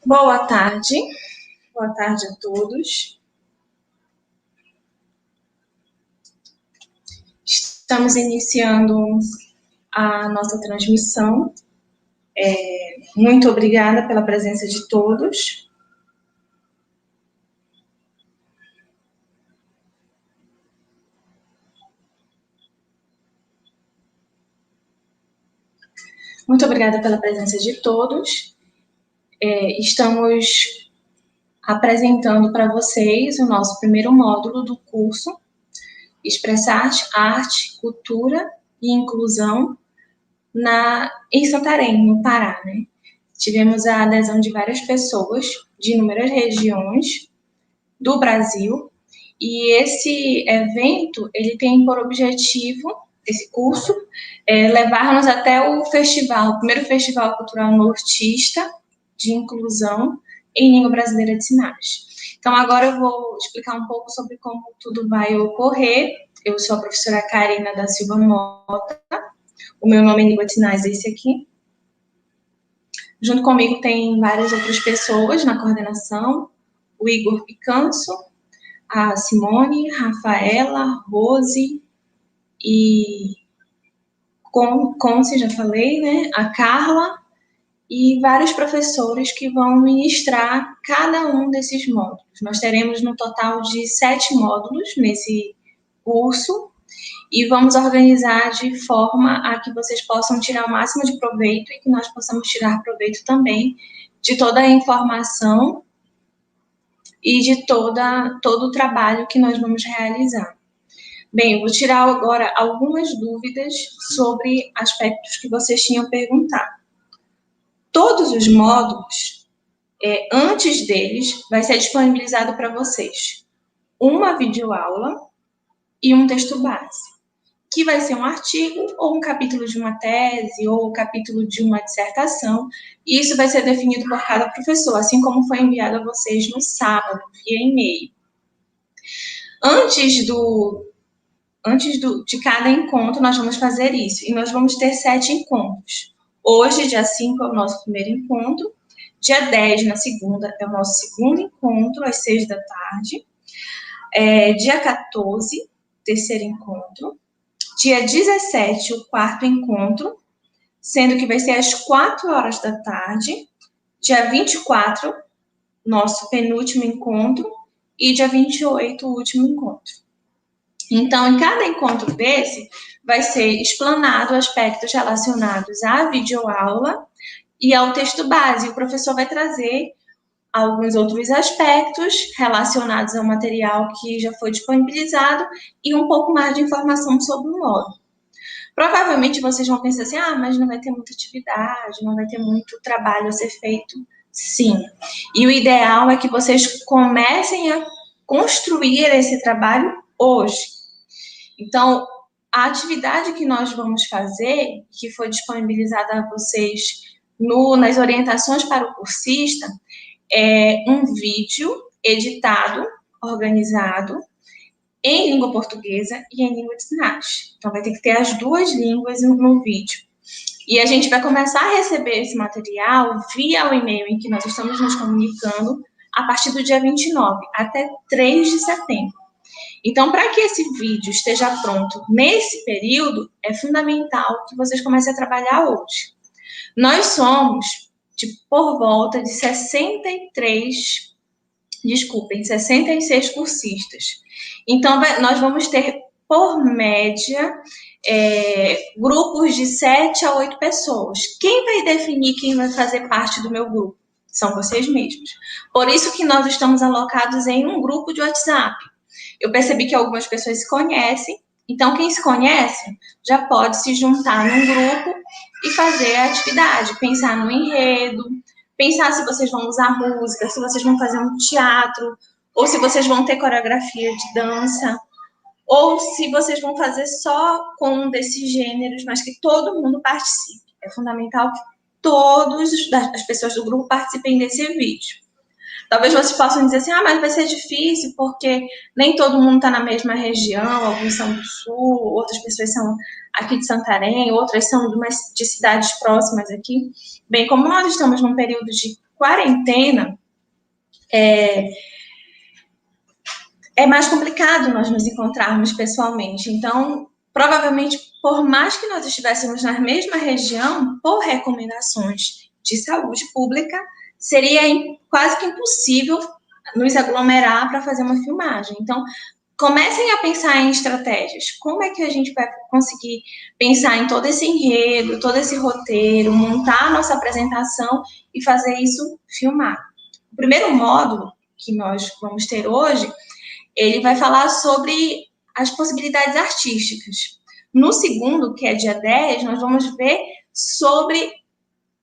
Boa tarde a todos. Estamos iniciando a nossa transmissão. Muito obrigada pela presença de todos. Muito obrigada pela presença de todos. Estamos apresentando para vocês o nosso primeiro módulo do curso Expressar Arte, Cultura e Inclusão em Santarém, no Pará, né? Tivemos a adesão de várias pessoas de inúmeras regiões do Brasil, e esse evento, ele tem por objetivo, esse curso, levar-nos até o primeiro Festival Cultural Nortista de Inclusão em Língua Brasileira de Sinais. Então, agora eu vou explicar um pouco sobre como tudo vai ocorrer. Eu sou a professora Karina da Silva Mota, o meu nome em Língua de Sinais é esse aqui. Junto comigo tem várias outras pessoas na coordenação, o Igor Picanso, a Simone, Rafaela, Rose e Conce, já falei, né? A Carla e vários professores que vão ministrar cada um desses módulos. Nós teremos no total de 7 módulos nesse curso e vamos organizar de forma a que vocês possam tirar o máximo de proveito e que nós possamos tirar proveito também de toda a informação e de todo o trabalho que nós vamos realizar. Bem, eu vou tirar agora algumas dúvidas sobre aspectos que vocês tinham perguntado. Todos os módulos, antes deles, vai ser disponibilizado para vocês uma videoaula e um texto base, que vai ser um artigo ou um capítulo de uma tese ou um capítulo de uma dissertação, e isso vai ser definido por cada professor, assim como foi enviado a vocês no sábado, via e-mail. Antes de cada encontro, nós vamos fazer isso. E nós vamos ter 7 encontros. Hoje, dia 5, é o nosso primeiro encontro. Dia 10, na segunda, é o nosso segundo encontro, às 6 da tarde. Dia 14, terceiro encontro. Dia 17, o quarto encontro, sendo que vai ser às 4 horas da tarde. Dia 24, nosso penúltimo encontro. E dia 28, o último encontro. Então, em cada encontro desse, vai ser explanado aspectos relacionados à videoaula e ao texto base. O professor vai trazer alguns outros aspectos relacionados ao material que já foi disponibilizado e um pouco mais de informação sobre o módulo. Provavelmente vocês vão pensar assim, mas não vai ter muita atividade, não vai ter muito trabalho a ser feito. Sim. E o ideal é que vocês comecem a construir esse trabalho hoje. Então, a atividade que nós vamos fazer, que foi disponibilizada a vocês nas orientações para o cursista, é um vídeo editado, organizado, em língua portuguesa e em língua de sinais. Então, vai ter que ter as duas línguas no vídeo. E a gente vai começar a receber esse material via o e-mail em que nós estamos nos comunicando a partir do dia 29 até 3 de setembro. Então, para que esse vídeo esteja pronto nesse período, é fundamental que vocês comecem a trabalhar hoje. Nós somos por volta de 66 cursistas. Então, nós vamos ter, por média, grupos de 7 a 8 pessoas. Quem vai definir quem vai fazer parte do meu grupo? São vocês mesmos. Por isso que nós estamos alocados em um grupo de WhatsApp. Eu percebi que algumas pessoas se conhecem, então quem se conhece já pode se juntar num grupo e fazer a atividade, pensar no enredo, pensar se vocês vão usar música, se vocês vão fazer um teatro, ou se vocês vão ter coreografia de dança, ou se vocês vão fazer só com um desses gêneros, mas que todo mundo participe. É fundamental que todas as pessoas do grupo participem desse vídeo. Talvez vocês possam dizer assim, mas vai ser difícil porque nem todo mundo está na mesma região, alguns são do sul, outras pessoas são aqui de Santarém, outras são de cidades próximas aqui. Bem, como nós estamos num período de quarentena, é mais complicado nós nos encontrarmos pessoalmente. Então, provavelmente, por mais que nós estivéssemos na mesma região, por recomendações de saúde pública, seria quase que impossível nos aglomerar para fazer uma filmagem. Então, comecem a pensar em estratégias. Como é que a gente vai conseguir pensar em todo esse enredo, todo esse roteiro, montar a nossa apresentação e fazer isso filmar? O primeiro módulo que nós vamos ter hoje, ele vai falar sobre as possibilidades artísticas. No segundo, que é dia 10, nós vamos ver sobre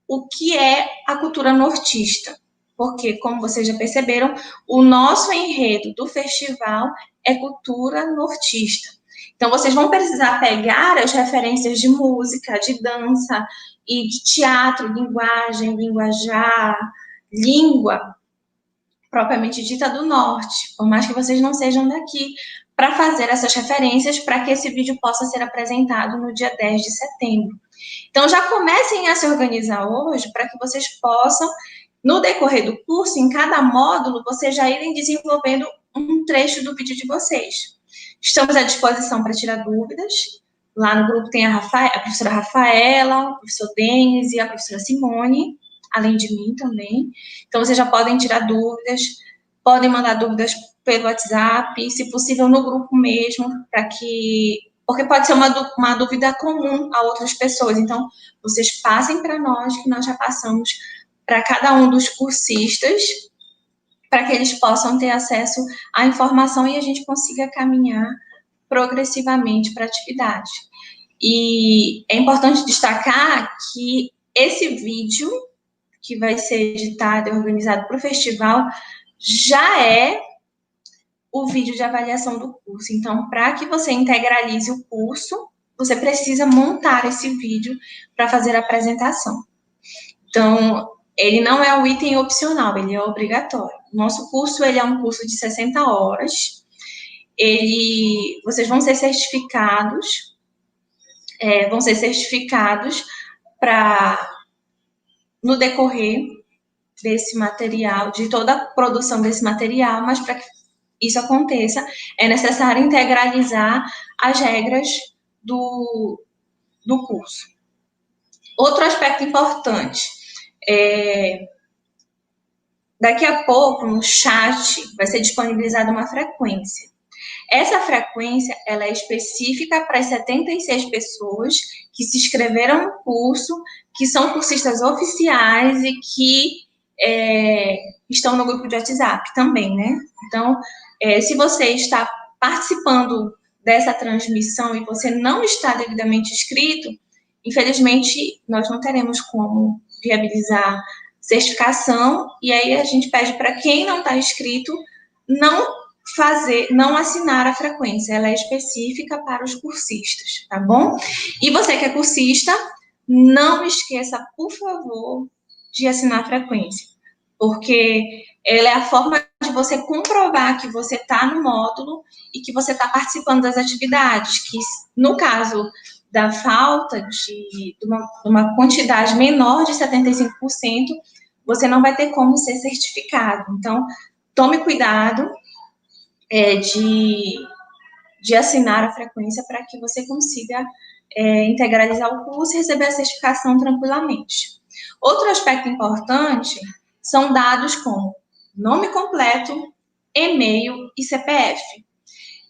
o que é a cultura nortista. Porque, como vocês já perceberam, o nosso enredo do festival é cultura nortista. Então, vocês vão precisar pegar as referências de música, de dança e de teatro, linguagem, linguajar, língua propriamente dita do norte, por mais que vocês não sejam daqui, para fazer essas referências para que esse vídeo possa ser apresentado no dia 10 de setembro. Então, já comecem a se organizar hoje para que vocês possam, no decorrer do curso, em cada módulo, vocês já irem desenvolvendo um trecho do vídeo de vocês. Estamos à disposição para tirar dúvidas. Lá no grupo tem a professora Rafaela, o professor Denis e a professora Simone, além de mim também. Então, vocês já podem tirar dúvidas, podem mandar dúvidas pelo WhatsApp, se possível no grupo mesmo, para que... Porque pode ser uma dúvida comum a outras pessoas. Então, vocês passem para nós, que nós já passamos para cada um dos cursistas, para que eles possam ter acesso à informação e a gente consiga caminhar progressivamente para a atividade. E é importante destacar que esse vídeo que vai ser editado e organizado para o festival, já é o vídeo de avaliação do curso. Então, para que você integralize o curso, você precisa montar esse vídeo para fazer a apresentação. Então, ele não é um item opcional, ele é obrigatório. Nosso curso, ele é um curso de 60 horas. Vocês vão ser certificados, no decorrer desse material, de toda a produção desse material, mas para que isso aconteça, é necessário integralizar as regras do curso. Outro aspecto importante, daqui a pouco, no chat, vai ser disponibilizada uma frequência. Essa frequência, ela é específica para as 76 pessoas que se inscreveram no curso, que são cursistas oficiais e que estão no grupo de WhatsApp também, né? Então, se você está participando dessa transmissão e você não está devidamente inscrito, infelizmente, nós não teremos como viabilizar certificação, e aí a gente pede para quem não está inscrito não assinar a frequência, ela é específica para os cursistas, tá bom? E você que é cursista, não esqueça, por favor, de assinar a frequência, porque ela é a forma de você comprovar que você está no módulo e que você está participando das atividades, que no caso da falta de uma quantidade menor de 75%, você não vai ter como ser certificado. Então, tome cuidado de assinar a frequência para que você consiga integralizar o curso e receber a certificação tranquilamente. Outro aspecto importante são dados como nome completo, e-mail e CPF.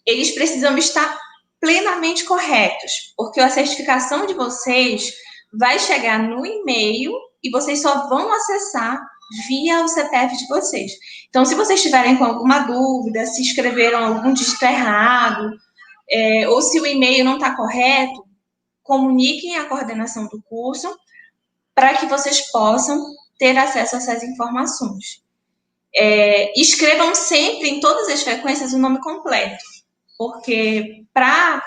Eles precisam estar plenamente corretos, porque a certificação de vocês vai chegar no e-mail e vocês só vão acessar via o CPF de vocês. Então, se vocês estiverem com alguma dúvida, se escreveram algum dígito errado, ou se o e-mail não está correto, comuniquem à coordenação do curso para que vocês possam ter acesso a essas informações. Escrevam sempre, em todas as frequências, o nome completo, porque para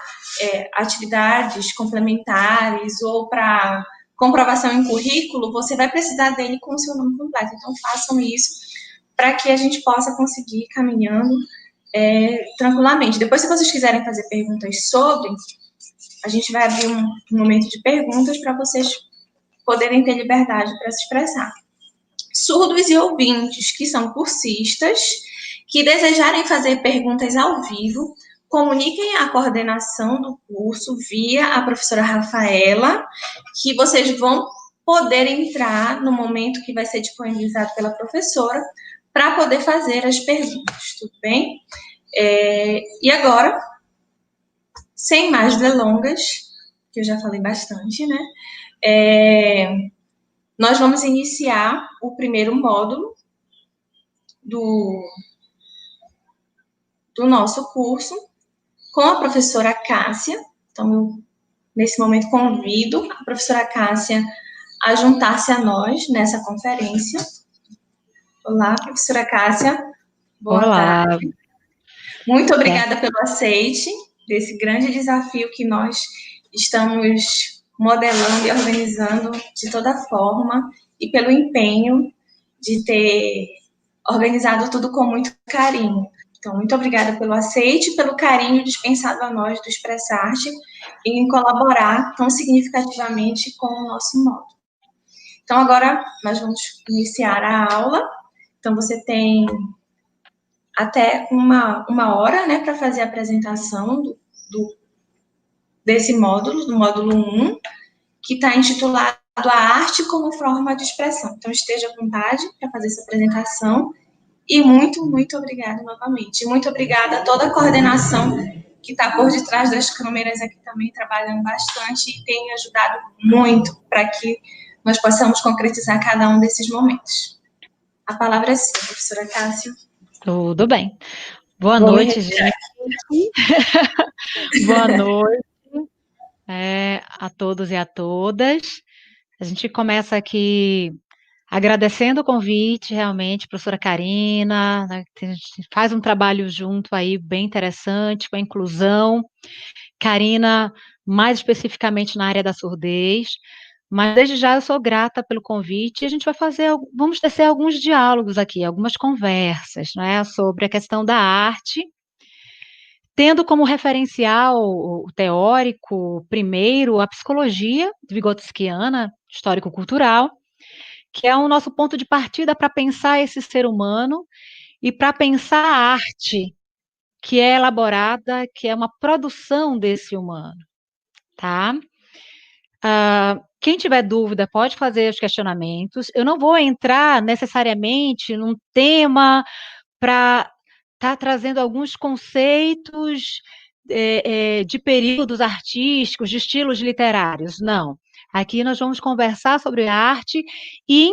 atividades complementares ou para comprovação em currículo, você vai precisar dele com o seu nome completo. Então, façam isso para que a gente possa conseguir ir caminhando tranquilamente. Depois, se vocês quiserem fazer perguntas sobre, a gente vai abrir um momento de perguntas para vocês poderem ter liberdade para se expressar. Surdos e ouvintes, que são cursistas, que desejarem fazer perguntas ao vivo, comuniquem a coordenação do curso via a professora Rafaela, que vocês vão poder entrar no momento que vai ser disponibilizado pela professora para poder fazer as perguntas, tudo bem? E agora, sem mais delongas, que eu já falei bastante, né? Nós vamos iniciar o primeiro módulo do nosso curso com a professora Cássia. Então, eu, nesse momento, convido a professora Cássia a juntar-se a nós nessa conferência. Olá, professora Cássia. Boa tarde. Muito obrigada pelo aceite desse grande desafio que nós estamos modelando e organizando de toda forma e pelo empenho de ter organizado tudo com muito carinho. Então, muito obrigada pelo aceite e pelo carinho dispensado a nós do Expressarte em colaborar tão significativamente com o nosso módulo. Então, agora nós vamos iniciar a aula. Então, você tem até uma hora, né, para fazer a apresentação desse módulo, do módulo 1, que está intitulado A Arte como Forma de Expressão. Então, esteja à vontade para fazer essa apresentação. E muito, muito obrigada novamente. Muito obrigada a toda a coordenação que está por detrás das câmeras aqui também, trabalhando bastante e tem ajudado muito para que nós possamos concretizar cada um desses momentos. A palavra é sua, professora Cássia. Tudo bem. Boa noite, gente. Boa noite a todos e a todas. A gente começa aqui agradecendo o convite, realmente, professora Karina, né, a gente faz um trabalho junto aí bem interessante com a inclusão. Karina, mais especificamente na área da surdez, mas desde já eu sou grata pelo convite e a gente vamos tecer alguns diálogos aqui, algumas conversas, né, sobre a questão da arte, tendo como referencial teórico, primeiro, a psicologia vygotskiana, histórico-cultural, que é o nosso ponto de partida para pensar esse ser humano e para pensar a arte que é elaborada, que é uma produção desse humano, tá? Quem tiver dúvida pode fazer os questionamentos. Eu não vou entrar necessariamente num tema para estar trazendo alguns conceitos de períodos artísticos, de estilos literários, não. Aqui nós vamos conversar sobre arte e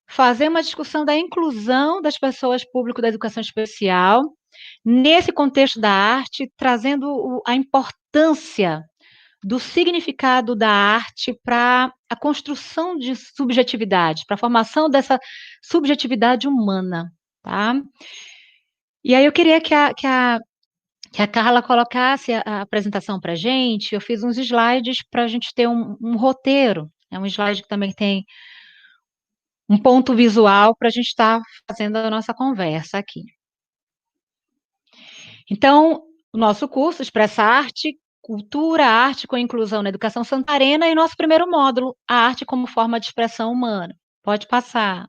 fazer uma discussão da inclusão das pessoas público da educação especial nesse contexto da arte, trazendo a importância do significado da arte para a construção de subjetividade, para a formação dessa subjetividade humana, tá? E aí eu queria que a Carla colocasse a apresentação para a gente. Eu fiz uns slides para a gente ter um roteiro. É um slide que também tem um ponto visual para a gente estar fazendo a nossa conversa aqui. Então, o nosso curso Expressa Arte, Cultura, Arte com Inclusão na Educação Santarena, e nosso primeiro módulo, a arte como forma de expressão humana. Pode passar.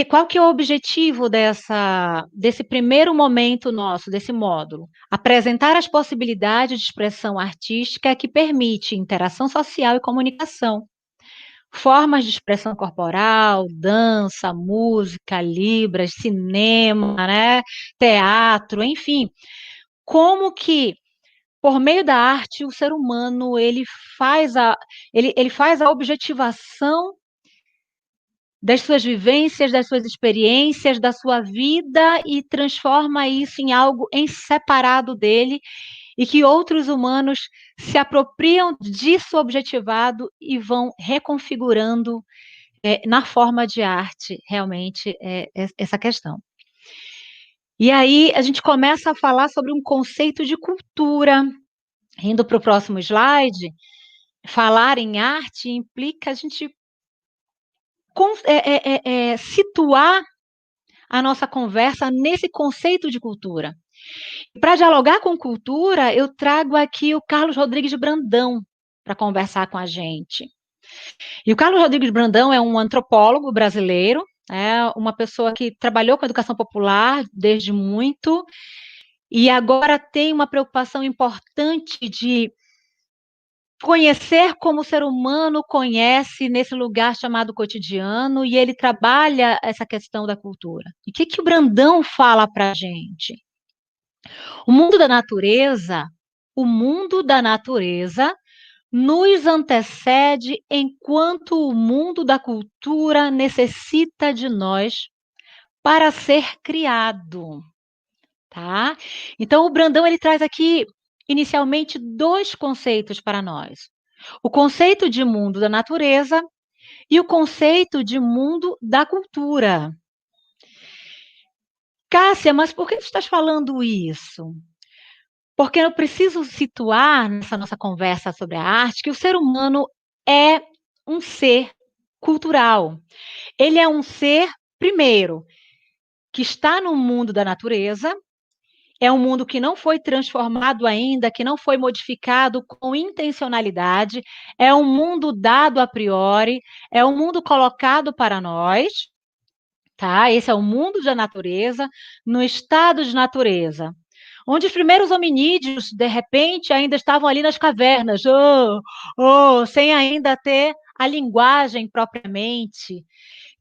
Qual que é o objetivo desse primeiro momento nosso, desse módulo? Apresentar as possibilidades de expressão artística que permite interação social e comunicação. Formas de expressão corporal, dança, música, libras, cinema, né, teatro, enfim. Como que, por meio da arte, o ser humano ele faz a objetivação das suas vivências, das suas experiências, da sua vida e transforma isso em algo separado dele e que outros humanos se apropriam disso objetivado e vão reconfigurando na forma de arte, realmente, essa questão. E aí a gente começa a falar sobre um conceito de cultura. Indo para o próximo slide, falar em arte implica a gente situar a nossa conversa nesse conceito de cultura. Para dialogar com cultura, eu trago aqui o Carlos Rodrigues Brandão para conversar com a gente. E o Carlos Rodrigues Brandão é um antropólogo brasileiro, é uma pessoa que trabalhou com educação popular desde muito, e agora tem uma preocupação importante de conhecer como o ser humano conhece nesse lugar chamado cotidiano, e ele trabalha essa questão da cultura. E o que o Brandão fala para a gente? O mundo da natureza nos antecede enquanto o mundo da cultura necessita de nós para ser criado, tá? Então o Brandão ele traz aqui inicialmente dois conceitos para nós: o conceito de mundo da natureza e o conceito de mundo da cultura. Cássia, mas por que tu estás falando isso? Porque eu preciso situar nessa nossa conversa sobre a arte que o ser humano é um ser cultural. Ele é um ser, primeiro, que está no mundo da natureza, é um mundo que não foi transformado ainda, que não foi modificado com intencionalidade, é um mundo dado a priori, é um mundo colocado para nós, tá? Esse é o mundo da natureza, no estado de natureza, onde os primeiros hominídeos, de repente, ainda estavam ali nas cavernas, sem ainda ter a linguagem propriamente.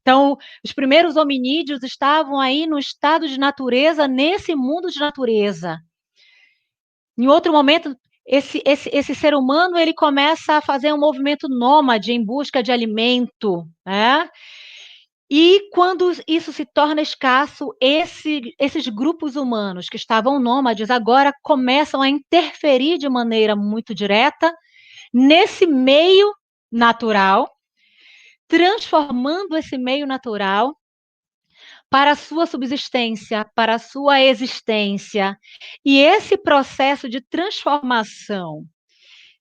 Então, os primeiros hominídeos estavam aí no estado de natureza, nesse mundo de natureza. Em outro momento, esse ser humano ele começa a fazer um movimento nômade em busca de alimento, né? E quando isso se torna escasso, esses grupos humanos que estavam nômades agora começam a interferir de maneira muito direta nesse meio natural, transformando esse meio natural para a sua subsistência, para a sua existência. E esse processo de transformação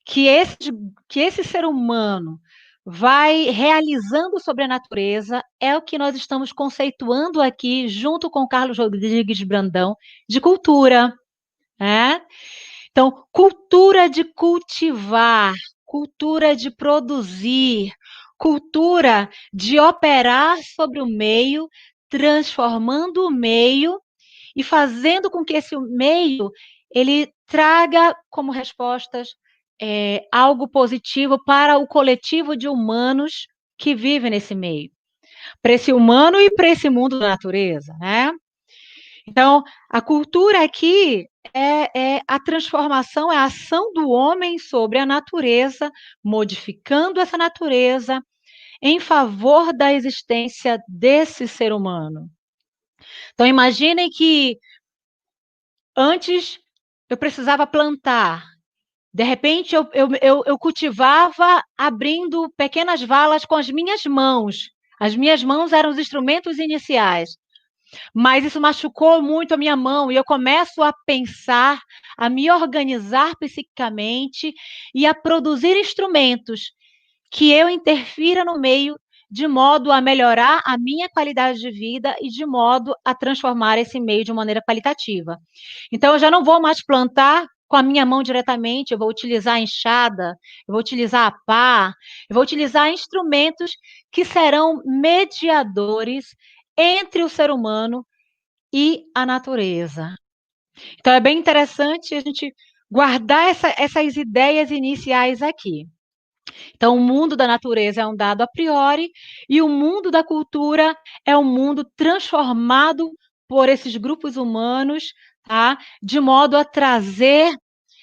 que esse ser humano vai realizando sobre a natureza é o que nós estamos conceituando aqui, junto com Carlos Rodrigues Brandão, de cultura. Né? Então, cultura de cultivar, cultura de produzir, cultura de operar sobre o meio, transformando o meio e fazendo com que esse meio ele traga como respostas algo positivo para o coletivo de humanos que vivem nesse meio, para esse humano e para esse mundo da natureza, né? Então, a cultura aqui é a transformação, é a ação do homem sobre a natureza, modificando essa natureza em favor da existência desse ser humano. Então, imaginem que antes eu precisava plantar. De repente, eu cultivava abrindo pequenas valas com as minhas mãos. As minhas mãos eram os instrumentos iniciais. Mas isso machucou muito a minha mão e eu começo a pensar, a me organizar psiquicamente e a produzir instrumentos que eu interfira no meio de modo a melhorar a minha qualidade de vida e de modo a transformar esse meio de maneira qualitativa. Então, eu já não vou mais plantar com a minha mão diretamente, eu vou utilizar a enxada, eu vou utilizar a pá, eu vou utilizar instrumentos que serão mediadores entre o ser humano e a natureza. Então, é bem interessante a gente guardar essas ideias iniciais aqui. Então, o mundo da natureza é um dado a priori e o mundo da cultura é um mundo transformado por esses grupos humanos, tá? De modo a trazer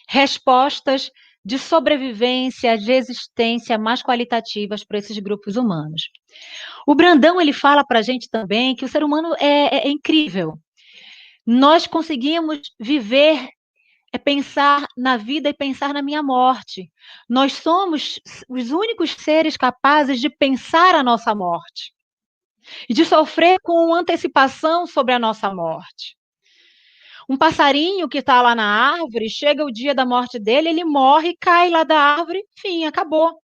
respostas de sobrevivência, de existência mais qualitativas para esses grupos humanos. O Brandão ele fala para a gente também que o ser humano é incrível. Nós conseguimos viver pensar na vida e pensar na minha morte. Nós somos os únicos seres capazes de pensar a nossa morte e de sofrer com antecipação sobre a nossa morte. Um passarinho que está lá na árvore, chega o dia da morte dele, ele morre, cai lá da árvore, enfim, acabou.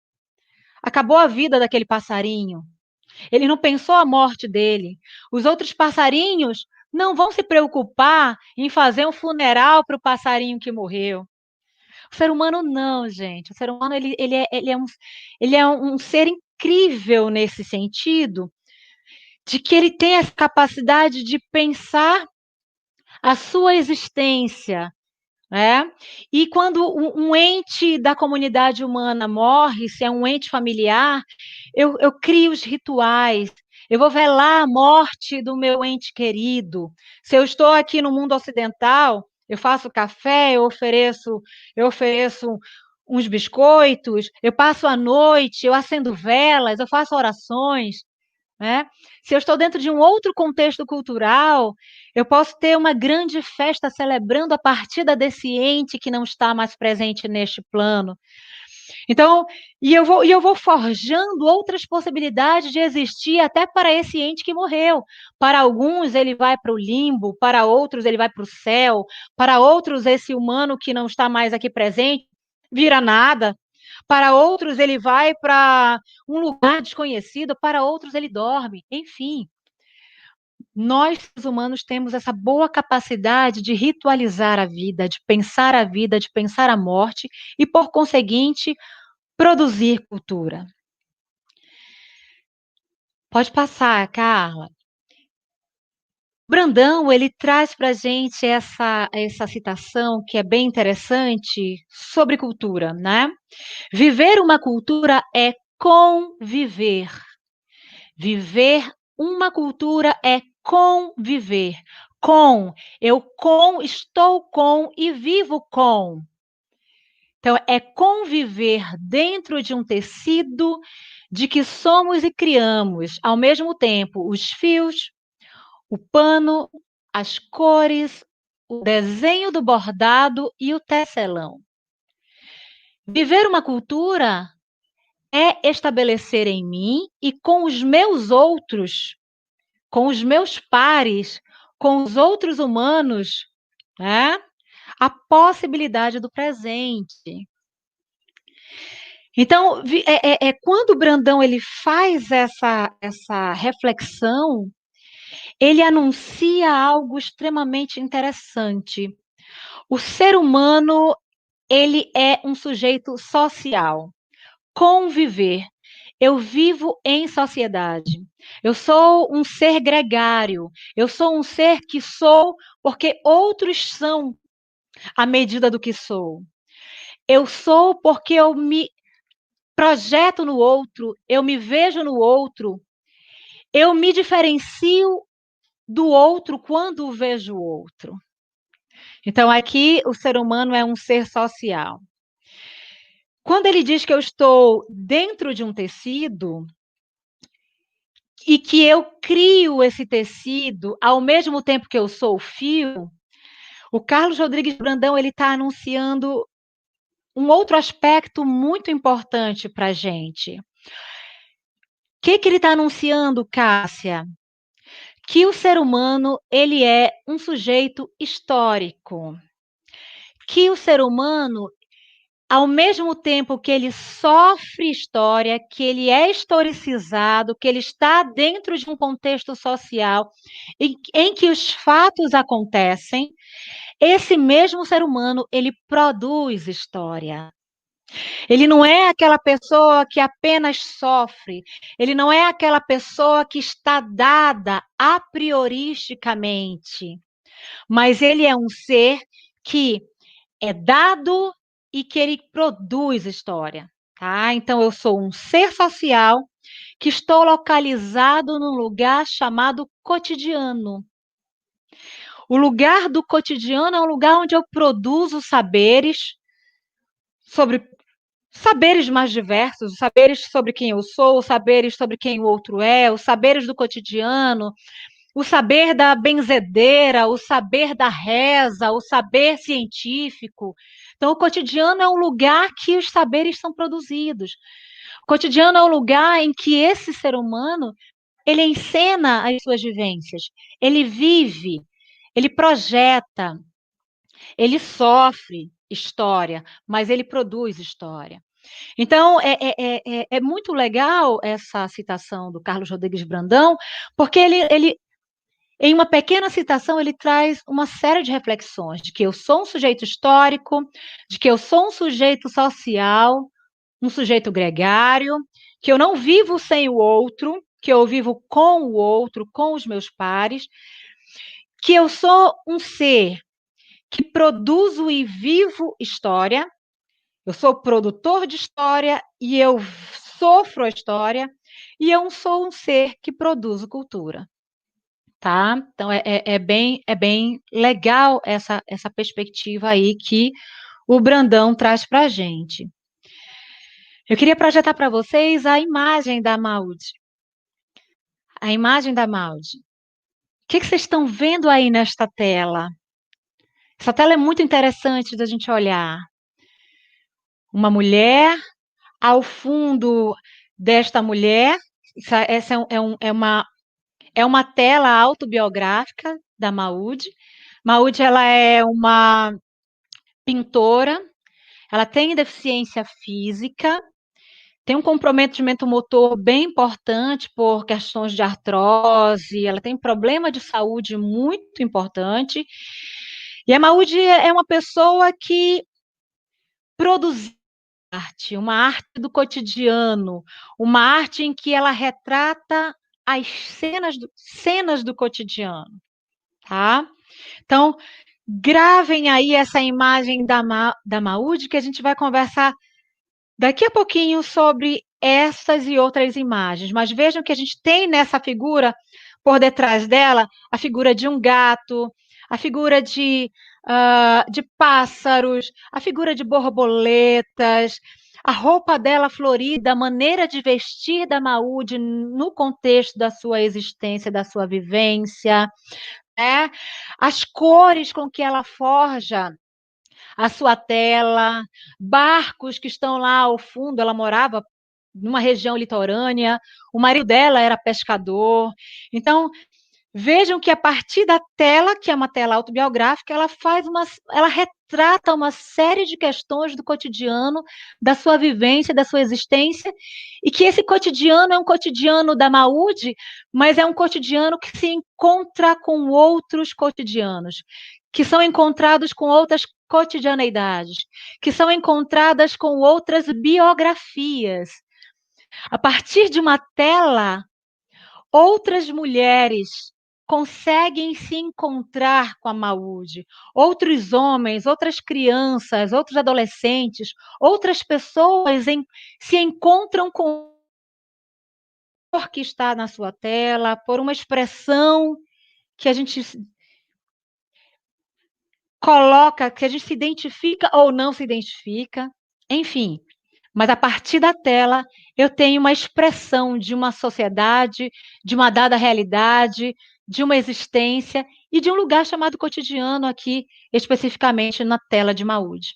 Acabou a vida daquele passarinho. Ele não pensou a morte dele. Os outros passarinhos não vão se preocupar em fazer um funeral para o passarinho que morreu. O ser humano não, gente. O ser humano ele é um ser incrível nesse sentido, de que ele tem essa capacidade de pensar a sua existência, né? E quando um ente da comunidade humana morre, se é um ente familiar, eu crio os rituais, eu vou velar a morte do meu ente querido. Se eu estou aqui no mundo ocidental, eu faço café, eu ofereço uns biscoitos, eu passo a noite, eu acendo velas, eu faço orações, né? Se eu estou dentro de um outro contexto cultural, eu posso ter uma grande festa celebrando a partida desse ente que não está mais presente neste plano. Então, eu vou forjando outras possibilidades de existir até para esse ente que morreu. Para alguns, ele vai para o limbo, para outros, ele vai para o céu, para outros, esse humano que não está mais aqui presente vira nada. Para outros, ele vai para um lugar desconhecido, para outros, ele dorme. Enfim, nós, seres humanos, temos essa boa capacidade de ritualizar a vida, de pensar a morte e, por conseguinte, produzir cultura. Pode passar, Carla. Brandão, ele traz para a gente essa citação que é bem interessante sobre cultura, né? Viver uma cultura é conviver. Viver uma cultura é conviver. Estou com e vivo com. Então, é conviver dentro de um tecido de que somos e criamos, ao mesmo tempo, os fios, o pano, as cores, o desenho do bordado e o tecelão. Viver uma cultura é estabelecer em mim e com os meus outros, com os meus pares, com os outros humanos, né? A possibilidade do presente. Então, quando o Brandão ele faz essa reflexão, ele anuncia algo extremamente interessante. O ser humano, ele é um sujeito social. Conviver. Eu vivo em sociedade. Eu sou um ser gregário. Eu sou um ser que sou porque outros são à medida do que sou. Eu sou porque eu me projeto no outro, eu me vejo no outro, eu me diferencio do outro quando vejo o outro. Então, aqui, o ser humano é um ser social. Quando ele diz que eu estou dentro de um tecido e que eu crio esse tecido ao mesmo tempo que eu sou o fio, o Carlos Rodrigues Brandão ele está anunciando um outro aspecto muito importante para a gente. O que ele está anunciando, Cássia? Que o ser humano ele é um sujeito histórico. Que o ser humano, ao mesmo tempo que ele sofre história, que ele é historicizado, que ele está dentro de um contexto social em que os fatos acontecem, esse mesmo ser humano, ele produz história. Ele não é aquela pessoa que apenas sofre, ele não é aquela pessoa que está dada a prioristicamente, mas ele é um ser que é dado e que ele produz história, tá? Então eu sou um ser social que estou localizado num lugar chamado cotidiano. O lugar do cotidiano é um lugar onde eu produzo sobre saberes mais diversos, os saberes sobre quem eu sou, os saberes sobre quem o outro é, os saberes do cotidiano, o saber da benzedeira, o saber da reza, o saber científico. Então, o cotidiano é um lugar que os saberes são produzidos. O cotidiano é um lugar em que esse ser humano, ele encena as suas vivências, ele vive, ele projeta, ele sofre história, mas ele produz história. Então, é muito legal essa citação do Carlos Rodrigues Brandão, porque ele, em uma pequena citação, ele traz uma série de reflexões de que eu sou um sujeito histórico, de que eu sou um sujeito social, um sujeito gregário, que eu não vivo sem o outro, que eu vivo com o outro, com os meus pares, que eu sou um ser que produzo e vivo história, eu sou produtor de história e eu sofro a história, e eu sou um ser que produzo cultura, tá? Então é bem legal essa perspectiva aí que o Brandão traz para a gente. Eu queria projetar para vocês a imagem da Maud. A imagem da Maud. O que vocês estão vendo aí nesta tela? Essa tela é muito interessante da gente olhar. Uma mulher, ao fundo desta mulher, essa é uma tela autobiográfica da Maud. Maud, ela é uma pintora, ela tem deficiência física, tem um comprometimento motor bem importante por questões de artrose, ela tem problema de saúde muito importante. E a Maud é uma pessoa que produziu arte, uma arte do cotidiano, uma arte em que ela retrata as cenas do cotidiano, tá? Então, gravem aí essa imagem da Maud, que a gente vai conversar daqui a pouquinho sobre essas e outras imagens. Mas vejam que a gente tem nessa figura, por detrás dela, a figura de um gato, a figura de pássaros, a figura de borboletas, a roupa dela florida, a maneira de vestir da Maud no contexto da sua existência, da sua vivência, né? As cores com que ela forja a sua tela, barcos que estão lá ao fundo, ela morava numa região litorânea, o marido dela era pescador. Então, vejam que a partir da tela, que é uma tela autobiográfica, ela retrata uma série de questões do cotidiano, da sua vivência, da sua existência, e que esse cotidiano é um cotidiano da Maud, mas é um cotidiano que se encontra com outros cotidianos, que são encontrados com outras cotidianeidades, que são encontradas com outras biografias. A partir de uma tela, outras mulheres conseguem se encontrar com a Maud, outros homens, outras crianças, outros adolescentes, outras pessoas se encontram com a cor que está na sua tela, por uma expressão que a gente coloca, que a gente se identifica ou não se identifica, enfim. Mas a partir da tela, eu tenho uma expressão de uma sociedade, de uma dada realidade, de uma existência e de um lugar chamado cotidiano aqui, especificamente na tela de Maud.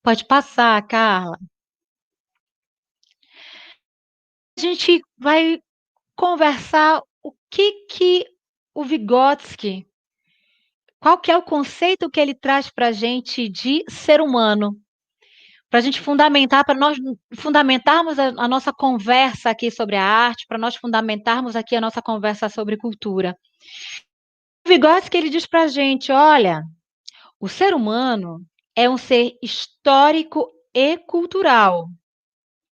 Pode passar, Carla. A gente vai conversar o que o Vygotsky, qual que é o conceito que ele traz para a gente de ser humano, para a gente fundamentar, para nós fundamentarmos a nossa conversa aqui sobre a arte, para nós fundamentarmos aqui a nossa conversa sobre cultura. O Vygotsky, ele diz para a gente, olha, o ser humano é um ser histórico e cultural,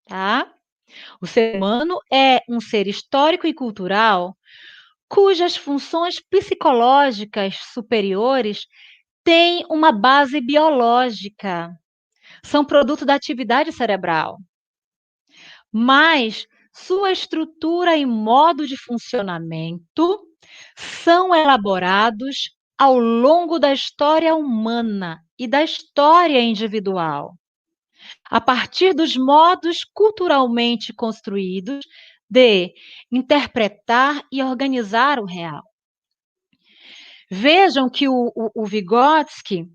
tá? O ser humano é um ser histórico e cultural cujas funções psicológicas superiores têm uma base biológica, são produto da atividade cerebral, mas sua estrutura e modo de funcionamento são elaborados ao longo da história humana e da história individual, a partir dos modos culturalmente construídos de interpretar e organizar o real. Vejam que o Vygotsky,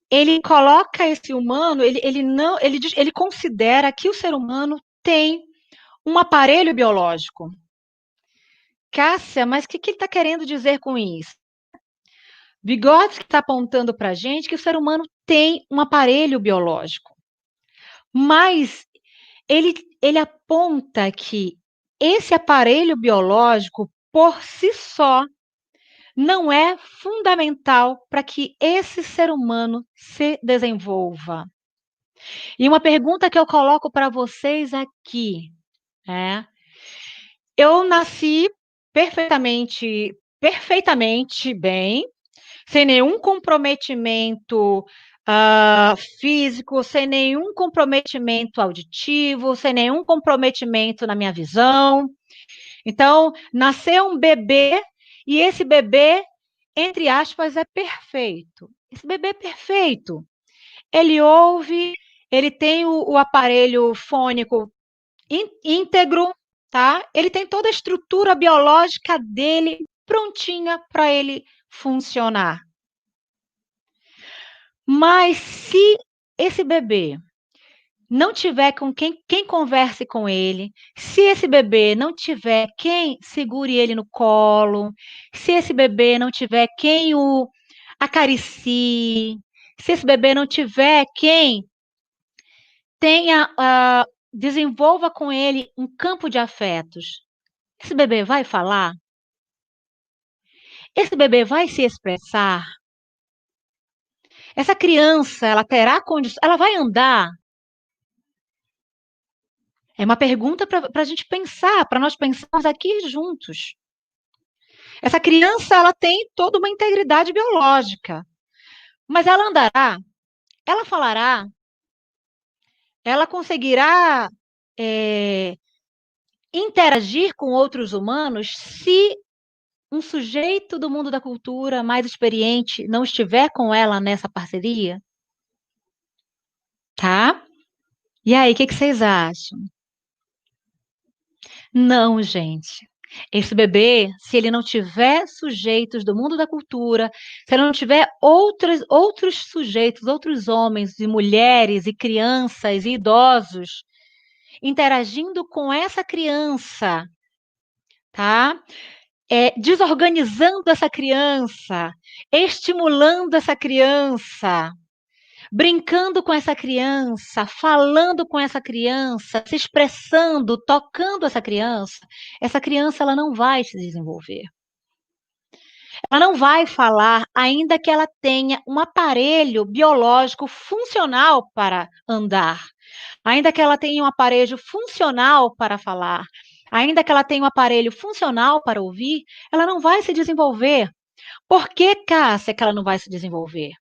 ele coloca esse humano, ele considera que o ser humano tem um aparelho biológico. Cássia, mas o que ele está querendo dizer com isso? Vygotsky está apontando para a gente que o ser humano tem um aparelho biológico. Mas ele aponta que esse aparelho biológico, por si só, não é fundamental para que esse ser humano se desenvolva. E uma pergunta que eu coloco para vocês aqui é: eu nasci perfeitamente bem, sem nenhum comprometimento físico, sem nenhum comprometimento auditivo, sem nenhum comprometimento na minha visão. Então, nasceu um bebê e esse bebê, entre aspas, é perfeito. Esse bebê é perfeito. Ele ouve, ele tem o aparelho fônico íntegro, tá? Ele tem toda a estrutura biológica dele prontinha para ele funcionar. Mas se esse bebê não tiver com quem converse com ele, se esse bebê não tiver quem segure ele no colo, se esse bebê não tiver quem o acaricie, se esse bebê não tiver quem desenvolva com ele um campo de afetos, esse bebê vai falar? Esse bebê vai se expressar? Essa criança, ela terá condições, ela vai andar? É uma pergunta para a gente pensar, para nós pensarmos aqui juntos. Essa criança, ela tem toda uma integridade biológica, mas ela andará? Ela falará? Ela conseguirá interagir com outros humanos se um sujeito do mundo da cultura mais experiente não estiver com ela nessa parceria? Tá? E aí, o que vocês acham? Não, gente. Esse bebê, se ele não tiver sujeitos do mundo da cultura, se ele não tiver outros sujeitos, outros homens e mulheres e crianças e idosos interagindo com essa criança, tá? Desorganizando essa criança, estimulando essa criança, brincando com essa criança, falando com essa criança, se expressando, tocando essa criança ela não vai se desenvolver. Ela não vai falar, ainda que ela tenha um aparelho biológico funcional para andar, ainda que ela tenha um aparelho funcional para falar, ainda que ela tenha um aparelho funcional para ouvir, ela não vai se desenvolver. Por que, Cássia, que ela não vai se desenvolver?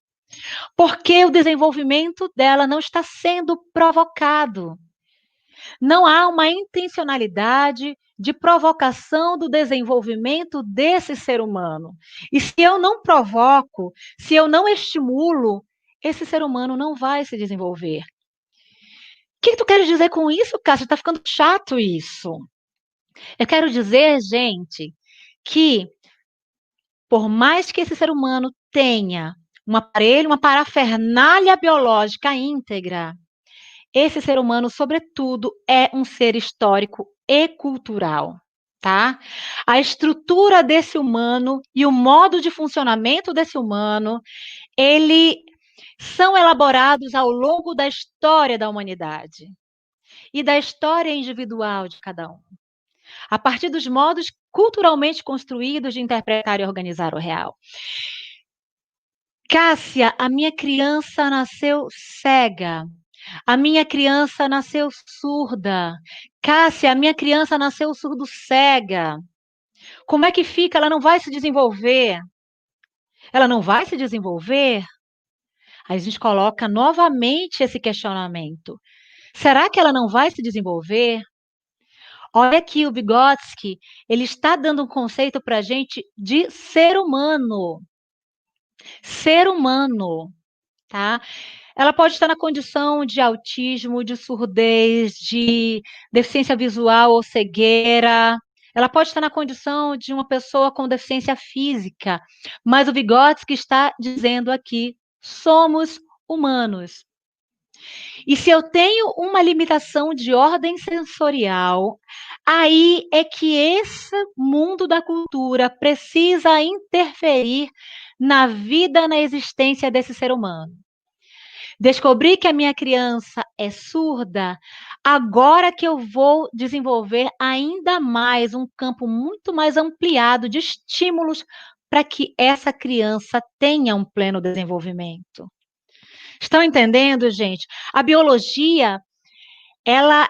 Porque o desenvolvimento dela não está sendo provocado. Não há uma intencionalidade de provocação do desenvolvimento desse ser humano. E se eu não provoco, se eu não estimulo, esse ser humano não vai se desenvolver. O que tu queres dizer com isso, Cássio? Está ficando chato isso. Eu quero dizer, gente, que por mais que esse ser humano tenha um aparelho, uma parafernália biológica íntegra, esse ser humano, sobretudo, é um ser histórico e cultural, tá? A estrutura desse humano e o modo de funcionamento desse humano, eles são elaborados ao longo da história da humanidade e da história individual de cada um, a partir dos modos culturalmente construídos de interpretar e organizar o real. Cássia, a minha criança nasceu cega. A minha criança nasceu surda. Cássia, a minha criança nasceu surdo-cega. Como é que fica? Ela não vai se desenvolver? Ela não vai se desenvolver? Aí a gente coloca novamente esse questionamento. Será que ela não vai se desenvolver? Olha aqui o Vygotsky, ele está dando um conceito para a gente de ser humano. Ser humano, tá? Ela pode estar na condição de autismo, de surdez, de deficiência visual ou cegueira. Ela pode estar na condição de uma pessoa com deficiência física. Mas o Vygotsky está dizendo aqui, somos humanos. E se eu tenho uma limitação de ordem sensorial, aí é que esse mundo da cultura precisa interferir na vida, na existência desse ser humano. Descobri que a minha criança é surda, agora que eu vou desenvolver ainda mais um campo muito mais ampliado de estímulos para que essa criança tenha um pleno desenvolvimento. Estão entendendo, gente? A biologia, ela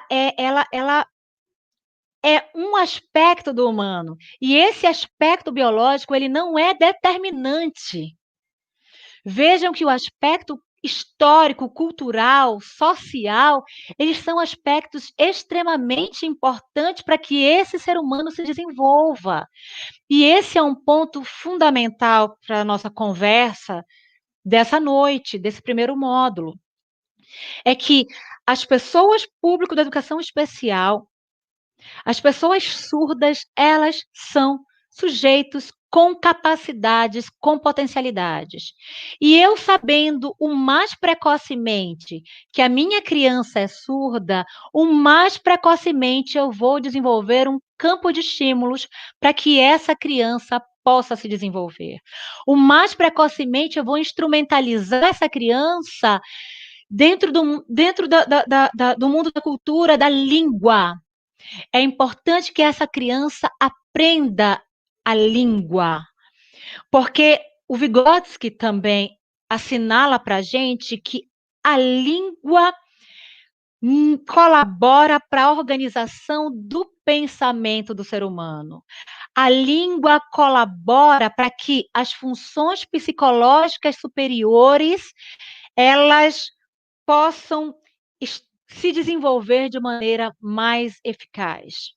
é um aspecto do humano, e esse aspecto biológico, ele não é determinante. Vejam que o aspecto histórico, cultural, social, eles são aspectos extremamente importantes para que esse ser humano se desenvolva. E esse é um ponto fundamental para a nossa conversa dessa noite, desse primeiro módulo. É que as pessoas público da educação especial, as pessoas surdas, elas são sujeitos com capacidades, com potencialidades. E eu sabendo o mais precocemente que a minha criança é surda, o mais precocemente eu vou desenvolver um campo de estímulos para que essa criança possa se desenvolver. O mais precocemente eu vou instrumentalizar essa criança dentro do mundo da cultura, da língua. É importante que essa criança aprenda a língua, porque o Vygotsky também assinala para a gente que a língua colabora para a organização do pensamento do ser humano. A língua colabora para que as funções psicológicas superiores elas possam se desenvolver de maneira mais eficaz,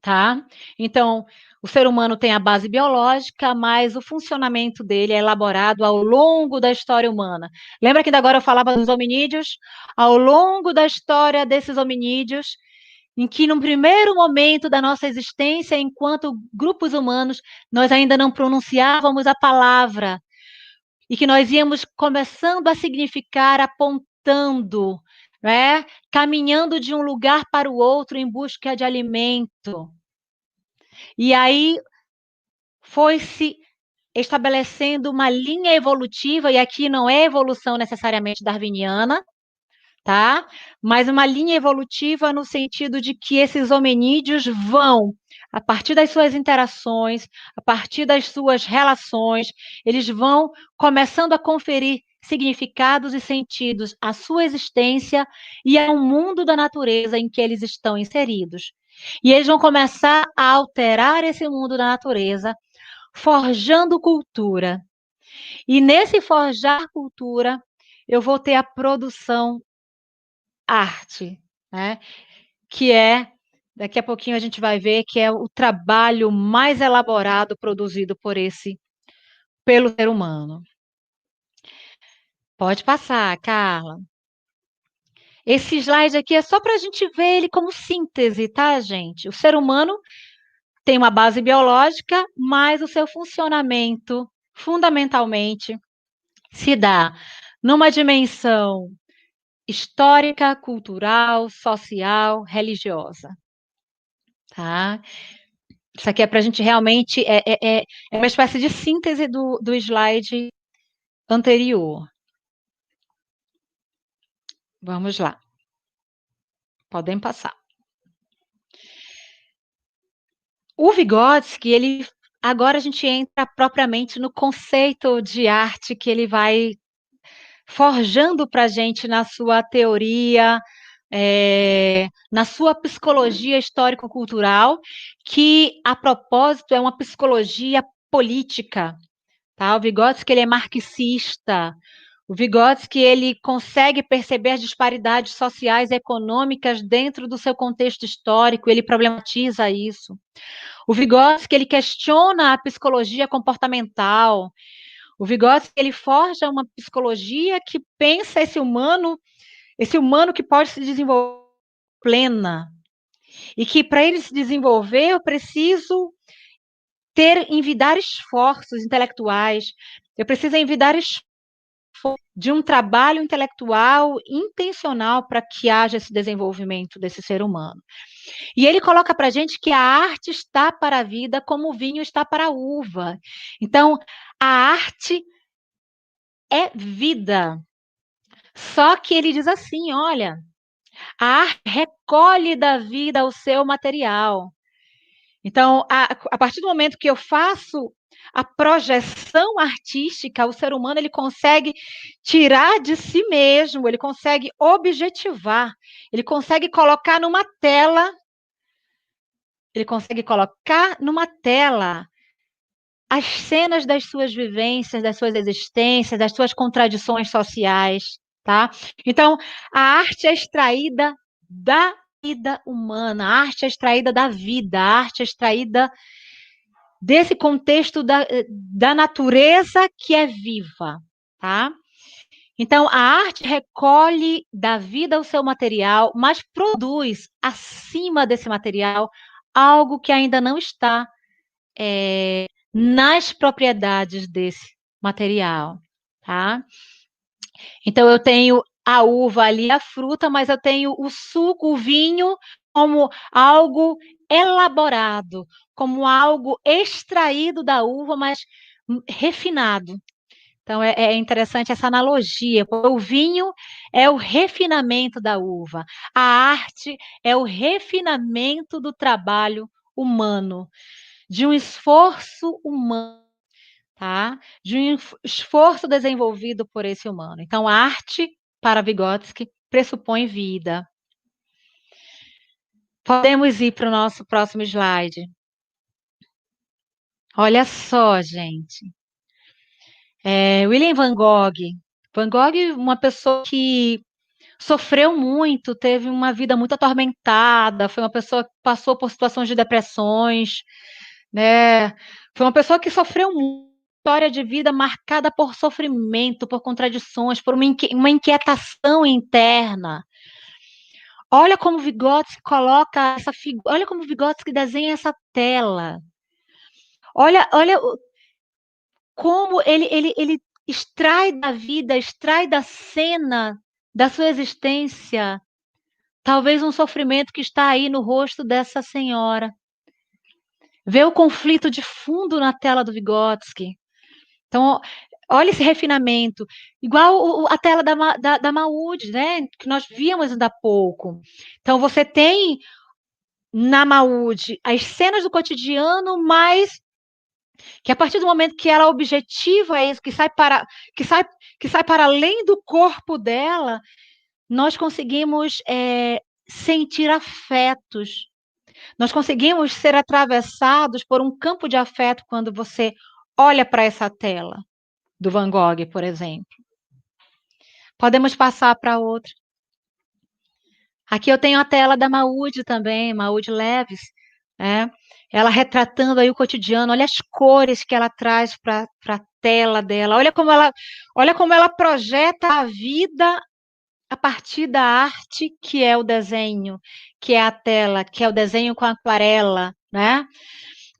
tá? Então, o ser humano tem a base biológica, mas o funcionamento dele é elaborado ao longo da história humana. Lembra que ainda agora eu falava dos hominídeos? Ao longo da história desses hominídeos, em que no primeiro momento da nossa existência, enquanto grupos humanos, nós ainda não pronunciávamos a palavra, e que nós íamos começando a significar apontando, né? Caminhando de um lugar para o outro em busca de alimento. E aí foi se estabelecendo uma linha evolutiva, e aqui não é evolução necessariamente darwiniana, tá? Mas uma linha evolutiva no sentido de que esses hominídeos vão, a partir das suas interações, a partir das suas relações, eles vão começando a conferir significados e sentidos à sua existência e ao mundo da natureza em que eles estão inseridos. E eles vão começar a alterar esse mundo da natureza, forjando cultura. E nesse forjar cultura, eu vou ter a produção arte, né? Que é, daqui a pouquinho a gente vai ver, que é o trabalho mais elaborado produzido pelo ser humano. Pode passar, Carla. Esse slide aqui é só para a gente ver ele como síntese, tá, gente? O ser humano tem uma base biológica, mas o seu funcionamento, fundamentalmente, se dá numa dimensão histórica, cultural, social, religiosa. Tá? Isso aqui é para a gente realmente. É uma espécie de síntese do slide anterior. Vamos lá. Podem passar. O Vygotsky, ele. Agora a gente entra propriamente no conceito de arte que ele vai forjando para a gente na sua teoria, na sua psicologia histórico-cultural, que, a propósito, é uma psicologia política. Tá? O Vygotsky ele é marxista. O Vygotsky ele consegue perceber as disparidades sociais e econômicas dentro do seu contexto histórico, ele problematiza isso. O Vygotsky ele questiona a psicologia comportamental. O Vygotsky ele forja uma psicologia que pensa esse humano que pode se desenvolver plena. E que para ele se desenvolver, eu preciso envidar esforços intelectuais, eu preciso envidar esforços de um trabalho intelectual intencional para que haja esse desenvolvimento desse ser humano. E ele coloca para a gente que a arte está para a vida como o vinho está para a uva. Então, a arte é vida. Só que ele diz assim, olha, a arte recolhe da vida o seu material. Então, a partir do momento que eu faço a projeção artística, o ser humano ele consegue tirar de si mesmo, ele consegue objetivar, ele consegue colocar numa tela, ele consegue colocar numa tela as cenas das suas vivências, das suas existências, das suas contradições sociais, tá? Então, a arte é extraída da vida humana, a arte é extraída da vida, a arte é extraída desse contexto da natureza que é viva, tá? Então, a arte recolhe da vida o seu material, mas produz acima desse material algo que ainda não está nas propriedades desse material, tá? Então, eu tenho a uva ali, a fruta, mas eu tenho o suco, o vinho, como algo elaborado, como algo extraído da uva, mas refinado. Então, é interessante essa analogia. O vinho é o refinamento da uva, a arte é o refinamento do trabalho humano, de um esforço humano, tá? De um esforço desenvolvido por esse humano. Então, a arte, para Vygotsky, pressupõe vida. Podemos ir para o nosso próximo slide. Olha só, gente. William Van Gogh. Van Gogh, uma pessoa que sofreu muito, teve uma vida muito atormentada, foi uma pessoa que passou por situações de depressões, né? Foi uma pessoa que sofreu muito, história de vida marcada por sofrimento, por contradições, por uma inquietação interna. Olha como Vygotsky coloca essa figura, olha como Vygotsky desenha essa tela. Olha como ele extrai da vida, extrai da cena, da sua existência, talvez um sofrimento que está aí no rosto dessa senhora. Vê o conflito de fundo na tela do Vygotsky. Então, olha esse refinamento. Igual a tela da Maud, né? Que nós víamos ainda há pouco. Então, você tem na Maud as cenas do cotidiano, mas que a partir do momento que ela objetiva isso, que sai para além do corpo dela, nós conseguimos sentir afetos. Nós conseguimos ser atravessados por um campo de afeto quando você olha para essa tela do Van Gogh, por exemplo. Podemos passar para outra. Aqui eu tenho a tela da Maud também, Maud Leves, né? Ela retratando aí o cotidiano, olha as cores que ela traz para a tela dela, olha como ela projeta a vida a partir da arte que é o desenho, que é a tela, que é o desenho com aquarela, né?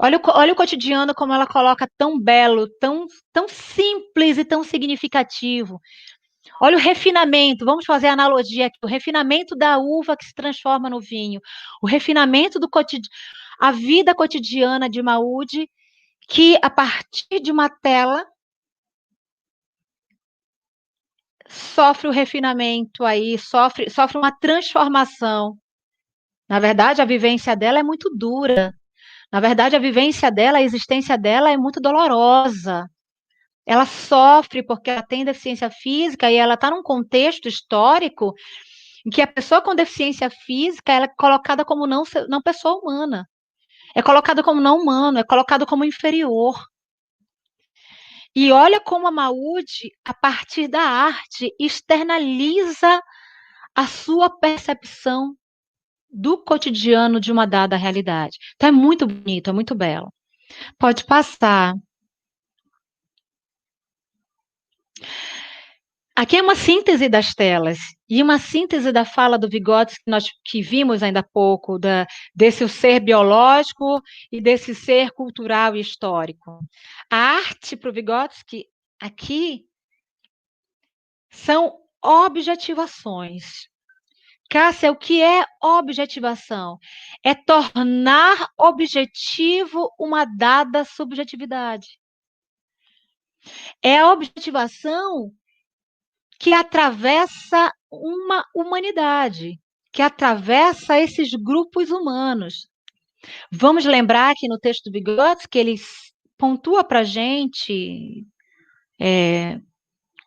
Olha o cotidiano como ela coloca tão belo, tão simples e tão significativo. Olha o refinamento, vamos fazer a analogia aqui, o refinamento da uva que se transforma no vinho, o refinamento do cotidiano, a vida cotidiana de Maud, que a partir de uma tela sofre o refinamento aí, sofre uma transformação. Na verdade, a vivência dela é muito dura. Na verdade, a vivência dela, a existência dela é muito dolorosa. Ela sofre porque ela tem deficiência física e ela está num contexto histórico em que a pessoa com deficiência física ela é colocada como não pessoa humana. É colocada como não humano, é colocada como inferior. E olha como a Maud, a partir da arte, externaliza a sua percepção do cotidiano de uma dada realidade. Então é muito bonito, é muito belo. Pode passar. Aqui é uma síntese das telas e uma síntese da fala do Vygotsky que nós que vimos ainda há pouco, desse ser biológico e desse ser cultural e histórico. A arte para o Vygotsky aqui são objetivações. Cássia, o que é objetivação? É tornar objetivo uma dada subjetividade. É a objetivação que atravessa uma humanidade, que atravessa esses grupos humanos. Vamos lembrar que no texto do Vygotsky, ele pontua para a gente,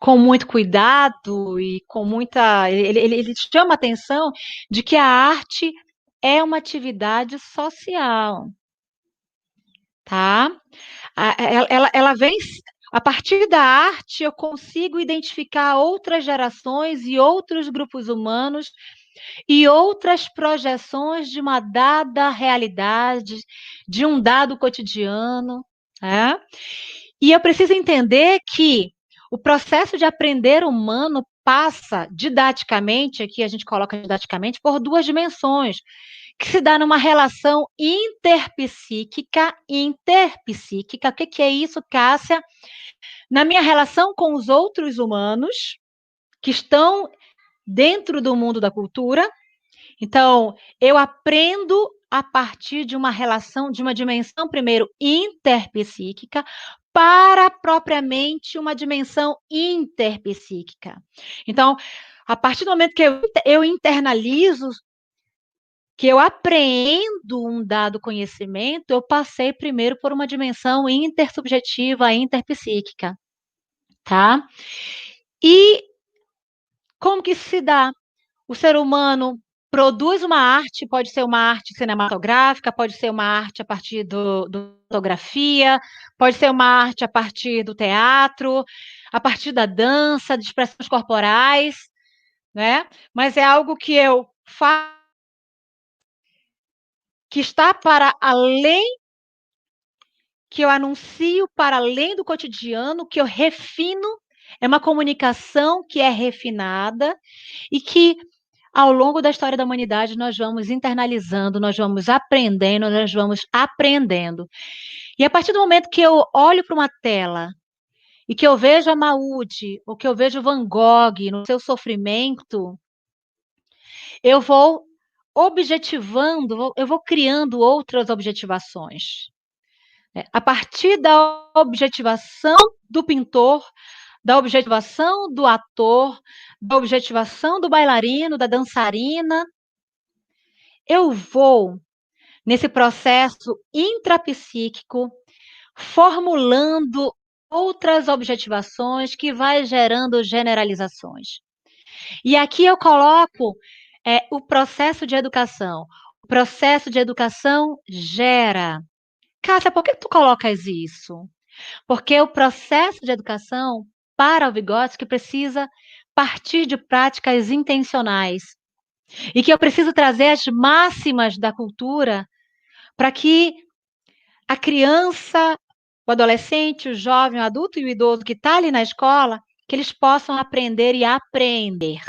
com muito cuidado e com muita... Ele chama a atenção de que a arte é uma atividade social, tá? Ela vem... A partir da arte, eu consigo identificar outras gerações e outros grupos humanos e outras projeções de uma dada realidade, de um dado cotidiano, né? E eu preciso entender que o processo de aprender humano passa didaticamente, aqui a gente coloca didaticamente, por duas dimensões, que se dá numa relação interpsíquica. O que é isso, Cássia? Na minha relação com os outros humanos que estão dentro do mundo da cultura. Então, eu aprendo a partir de uma relação, de uma dimensão, primeiro, interpsíquica, para propriamente uma dimensão interpsíquica. Então, a partir do momento que eu internalizo, que eu apreendo um dado conhecimento, eu passei primeiro por uma dimensão intersubjetiva, interpsíquica, tá? E como que isso se dá? O ser humano produz uma arte, pode ser uma arte cinematográfica, pode ser uma arte a partir do fotografia, pode ser uma arte a partir do teatro, a partir da dança, de expressões corporais, né? Mas é algo que eu faço, que está para além, que eu anuncio para além do cotidiano, que eu refino, é uma comunicação que é refinada e que ao longo da história da humanidade, nós vamos internalizando, nós vamos aprendendo, nós vamos aprendendo. E a partir do momento que eu olho para uma tela e que eu vejo a Maud, ou que eu vejo Van Gogh no seu sofrimento, eu vou objetivando, eu vou criando outras objetivações. A partir da objetivação do pintor, da objetivação do ator, da objetivação do bailarino, da dançarina, eu vou, nesse processo intrapsíquico, formulando outras objetivações que vai gerando generalizações. E aqui eu coloco o processo de educação. O processo de educação gera. Cássia, por que tu colocas isso? Porque o processo de educação, para o Vygotsky, precisa partir de práticas intencionais. E que eu preciso trazer as máximas da cultura para que a criança, o adolescente, o jovem, o adulto e o idoso que está ali na escola, que eles possam aprender e aprender.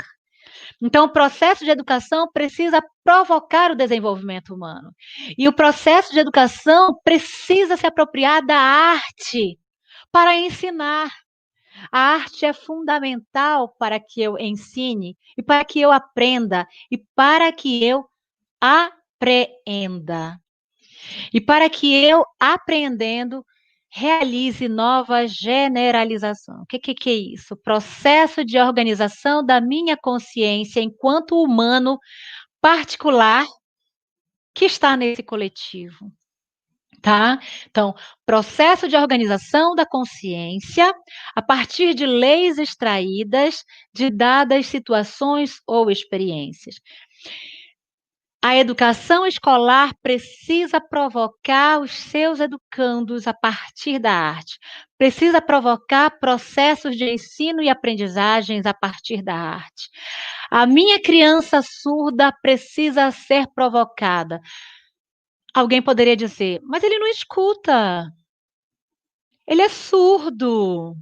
Então, o processo de educação precisa provocar o desenvolvimento humano. E o processo de educação precisa se apropriar da arte para ensinar. A arte é fundamental para que eu ensine e para que eu aprenda e para que eu apreenda. E para que eu, aprendendo, realize nova generalização. O que é isso? Processo de organização da minha consciência enquanto humano particular que está nesse coletivo. Tá? Então, processo de organização da consciência a partir de leis extraídas de dadas situações ou experiências. A educação escolar precisa provocar os seus educandos a partir da arte. Precisa provocar processos de ensino e aprendizagens a partir da arte. A minha criança surda precisa ser provocada. Alguém poderia dizer, mas ele não escuta. Ele é surdo,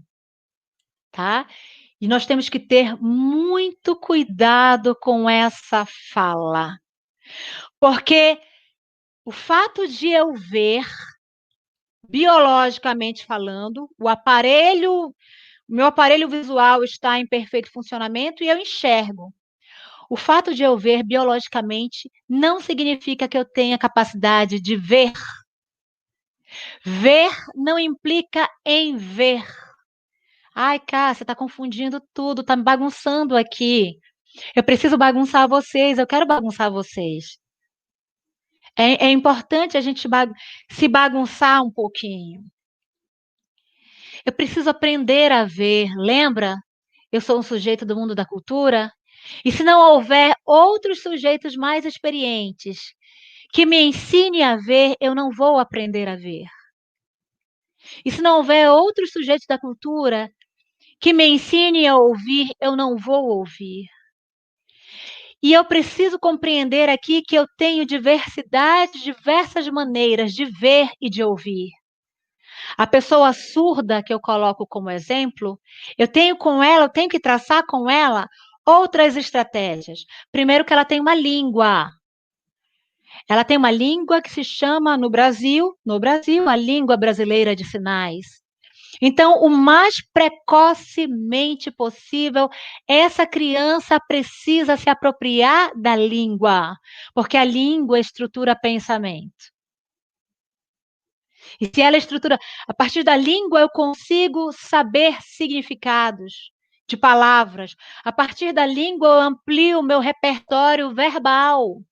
tá? E nós temos que ter muito cuidado com essa fala. Porque o fato de eu ver, biologicamente falando, meu aparelho visual está em perfeito funcionamento e eu enxergo. O fato de eu ver biologicamente não significa que eu tenha capacidade de ver. Ver não implica em ver. Ai, Cá, você está confundindo tudo, está me bagunçando aqui. Eu preciso bagunçar vocês, eu quero bagunçar vocês. É importante a gente se bagunçar um pouquinho. Eu preciso aprender a ver. Lembra? Eu sou um sujeito do mundo da cultura. E se não houver outros sujeitos mais experientes que me ensinem a ver, eu não vou aprender a ver. E se não houver outros sujeitos da cultura que me ensinem a ouvir, eu não vou ouvir. E eu preciso compreender aqui que eu tenho diversidade, diversas maneiras de ver e de ouvir. A pessoa surda que eu coloco como exemplo, eu tenho que traçar com ela outras estratégias. Primeiro que ela tem uma língua. Ela tem uma língua que se chama no Brasil, a língua brasileira de sinais. Então, o mais precocemente possível, essa criança precisa se apropriar da língua, porque a língua estrutura pensamento. E se ela estrutura, a partir da língua eu consigo saber significados de palavras. A partir da língua eu amplio o meu repertório verbal.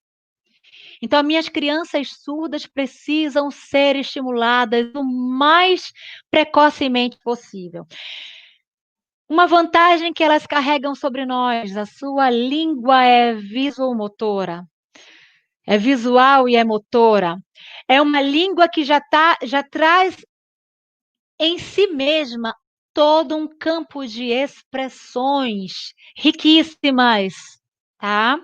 Então, minhas crianças surdas precisam ser estimuladas o mais precocemente possível. Uma vantagem que elas carregam sobre nós, a sua língua é visuomotora, é visual e é motora. É uma língua que já traz em si mesma todo um campo de expressões riquíssimas, tá?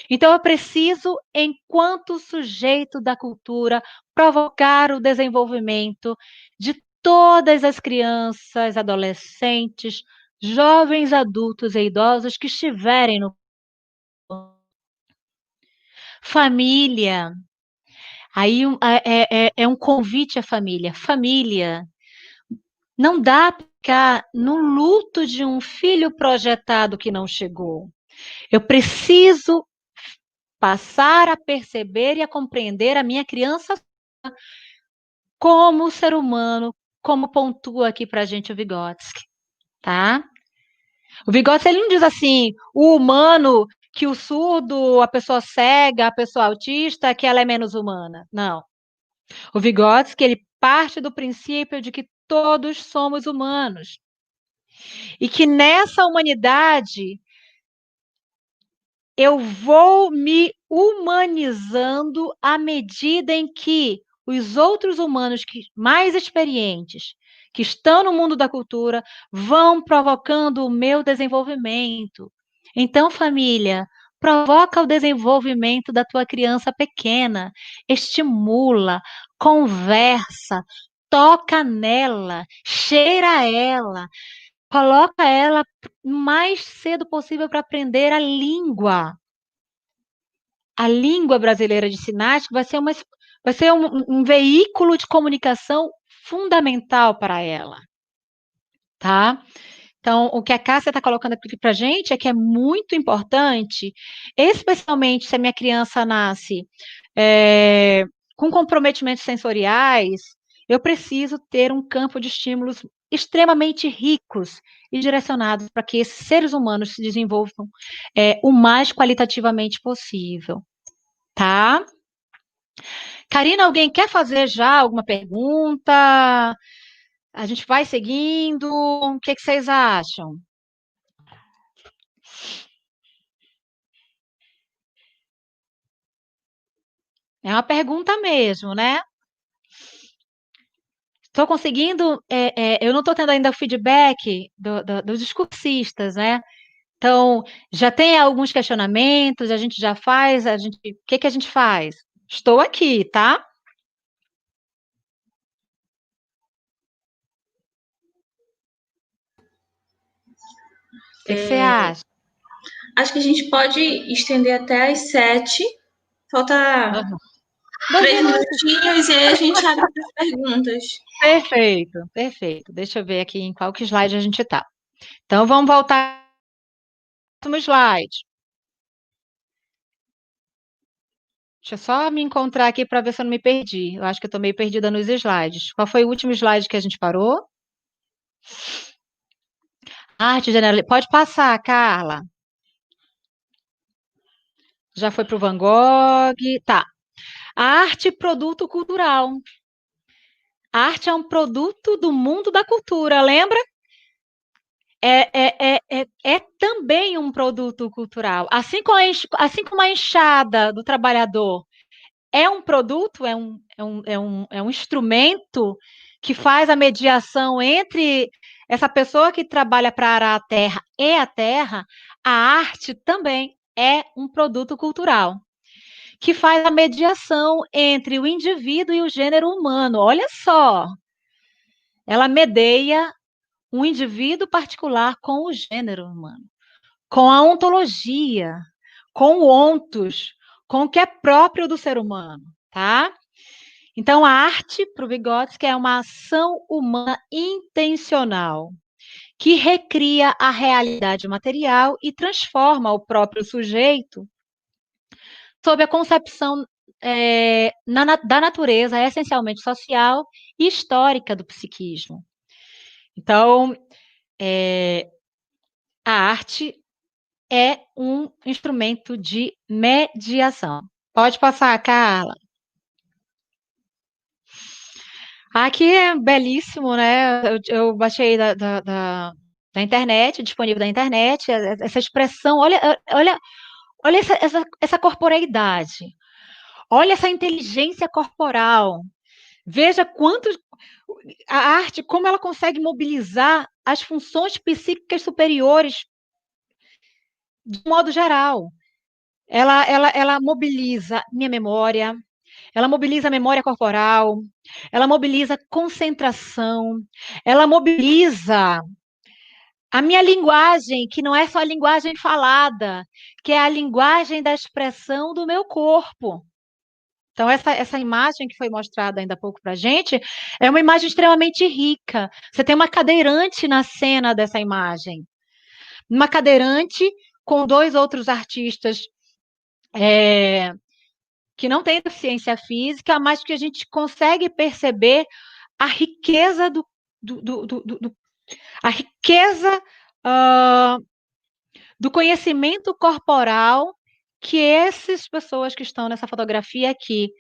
Então eu preciso, enquanto sujeito da cultura, provocar o desenvolvimento de todas as crianças, adolescentes, jovens, adultos e idosos que estiverem no família. Aí é um convite à família. Família, não dá para ficar no luto de um filho projetado que não chegou. Eu preciso passar a perceber e a compreender a minha criança como ser humano, como pontua aqui para a gente o Vygotsky, tá? O Vygotsky, ele não diz assim, o humano, que o surdo, a pessoa cega, a pessoa autista, que ela é menos humana. Não. O Vygotsky, ele parte do princípio de que todos somos humanos. E que nessa humanidade eu vou me humanizando à medida em que os outros humanos mais experientes, que estão no mundo da cultura, vão provocando o meu desenvolvimento. Então, família, provoca o desenvolvimento da tua criança pequena, estimula, conversa, toca nela, cheira ela, coloca ela o mais cedo possível para aprender a língua brasileira de sinais, que vai ser um veículo de comunicação fundamental para ela, tá? Então, o que a Cássia está colocando aqui para a gente é que é muito importante, especialmente se a minha criança nasce com comprometimentos sensoriais, eu preciso ter um campo de estímulos extremamente ricos e direcionados para que esses seres humanos se desenvolvam o mais qualitativamente possível, tá? Karina, alguém quer fazer já alguma pergunta? A gente vai seguindo? O que vocês acham? É uma pergunta mesmo, né? Estou conseguindo, eu não estou tendo ainda o feedback dos discursistas, né? Então, já tem alguns questionamentos, a gente já faz, o que a gente faz? Estou aqui, tá? O que você acha? Acho que a gente pode estender até às 7. Falta Uhum. 2 três minutos. minutinhos e aí a gente abre para as perguntas. Perfeito, perfeito. Deixa eu ver aqui em qual que slide a gente está. Então, vamos voltar para o slide. Deixa eu só me encontrar aqui para ver se eu não me perdi. Eu acho que eu estou meio perdida nos slides. Qual foi o último slide que a gente parou? Arte generalista. Pode passar, Carla. Já foi para o Van Gogh. Tá. A arte, produto cultural. A arte é um produto do mundo da cultura, lembra? É também um produto cultural. Assim como a enxada do trabalhador é um produto, é um instrumento que faz a mediação entre essa pessoa que trabalha para arar a terra e a terra, a arte também é um produto cultural que faz a mediação entre o indivíduo e o gênero humano. Olha só, ela medeia um indivíduo particular com o gênero humano, com a ontologia, com o ontos, com o que é próprio do ser humano, tá? Então, a arte, para o Vygotsky, é uma ação humana intencional, que recria a realidade material e transforma o próprio sujeito sob a concepção da natureza essencialmente social e histórica do psiquismo. Então, a arte é um instrumento de mediação. Pode passar, Carla. Aqui é belíssimo, né? Eu baixei da internet, disponível da internet, essa expressão, olha essa corporeidade, olha essa inteligência corporal. Veja quanto a arte, como ela consegue mobilizar as funções psíquicas superiores de modo geral. Ela mobiliza minha memória, ela mobiliza a memória corporal, ela mobiliza concentração, ela mobiliza a minha linguagem, que não é só a linguagem falada, que é a linguagem da expressão do meu corpo. Então, essa imagem que foi mostrada ainda há pouco para a gente é uma imagem extremamente rica. Você tem uma cadeirante na cena dessa imagem. Uma cadeirante com dois outros artistas que não têm deficiência física, mas que a gente consegue perceber a riqueza a riqueza do conhecimento corporal que essas pessoas que estão nessa fotografia aqui,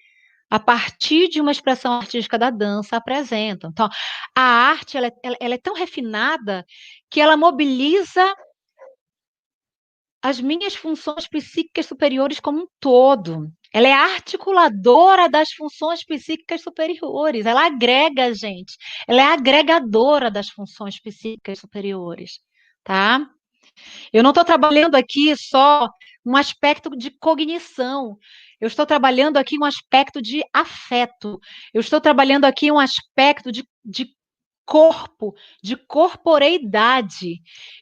a partir de uma expressão artística da dança, apresentam. Então, a arte ela é tão refinada que ela mobiliza as minhas funções psíquicas superiores como um todo. Ela é articuladora das funções psíquicas superiores. Ela agrega, gente. Ela é agregadora das funções psíquicas superiores, tá? Eu não estou trabalhando aqui só um aspecto de cognição. Eu estou trabalhando aqui um aspecto de afeto. Eu estou trabalhando aqui um aspecto de corpo, de corporeidade.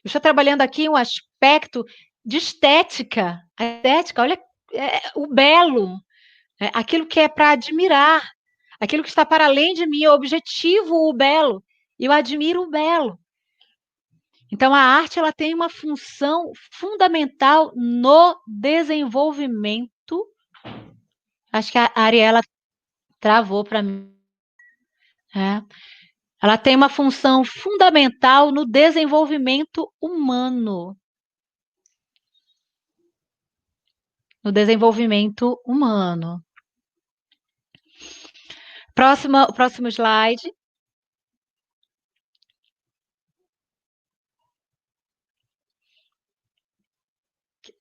Eu estou trabalhando aqui um aspecto de estética. A estética, olha, o belo, aquilo que é para admirar, aquilo que está para além de mim, eu objetivo o belo, eu admiro o belo. Então, a arte ela tem uma função fundamental no desenvolvimento. Acho que a Ariela travou para mim. Ela tem uma função fundamental no desenvolvimento humano. No desenvolvimento humano. Próximo slide.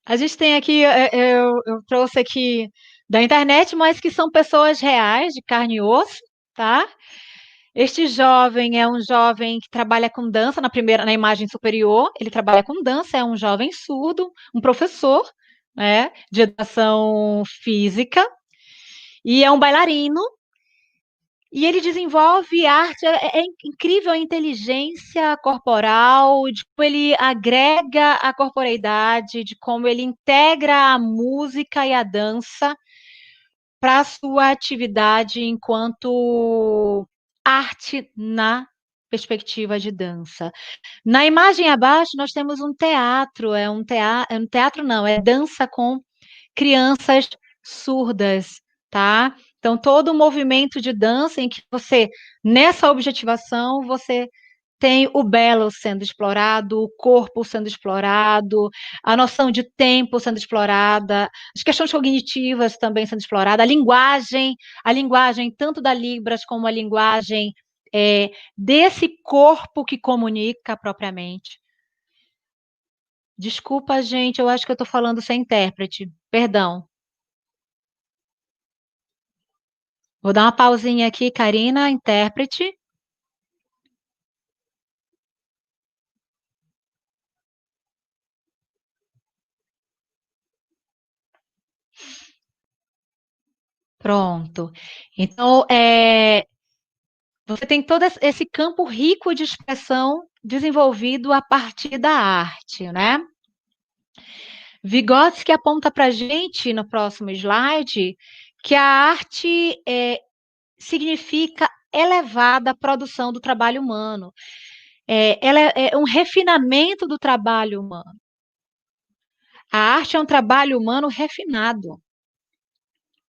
A gente tem aqui, eu trouxe aqui da internet, mas que são pessoas reais, de carne e osso, tá? Este jovem é um jovem que trabalha com dança na imagem superior, ele trabalha com dança, é um jovem surdo, um professor, né, de educação física, e é um bailarino, e ele desenvolve arte, é incrível a inteligência corporal, de como ele agrega a corporeidade, de como ele integra a música e a dança para a sua atividade enquanto arte na perspectiva de dança. Na imagem abaixo, nós temos um teatro, é dança com crianças surdas, tá? Então, todo o movimento de dança em que você, nessa objetivação, você tem o belo sendo explorado, o corpo sendo explorado, a noção de tempo sendo explorada, as questões cognitivas também sendo exploradas, a linguagem tanto da Libras como a linguagem desse corpo que comunica propriamente. Desculpa, gente, eu acho que eu estou falando sem intérprete. Perdão. Vou dar uma pausinha aqui, Karina, intérprete. Pronto. Então, você tem todo esse campo rico de expressão desenvolvido a partir da arte, né? Vygotsky aponta para a gente, no próximo slide, que a arte significa elevada produção do trabalho humano. Ela é um refinamento do trabalho humano. A arte é um trabalho humano refinado.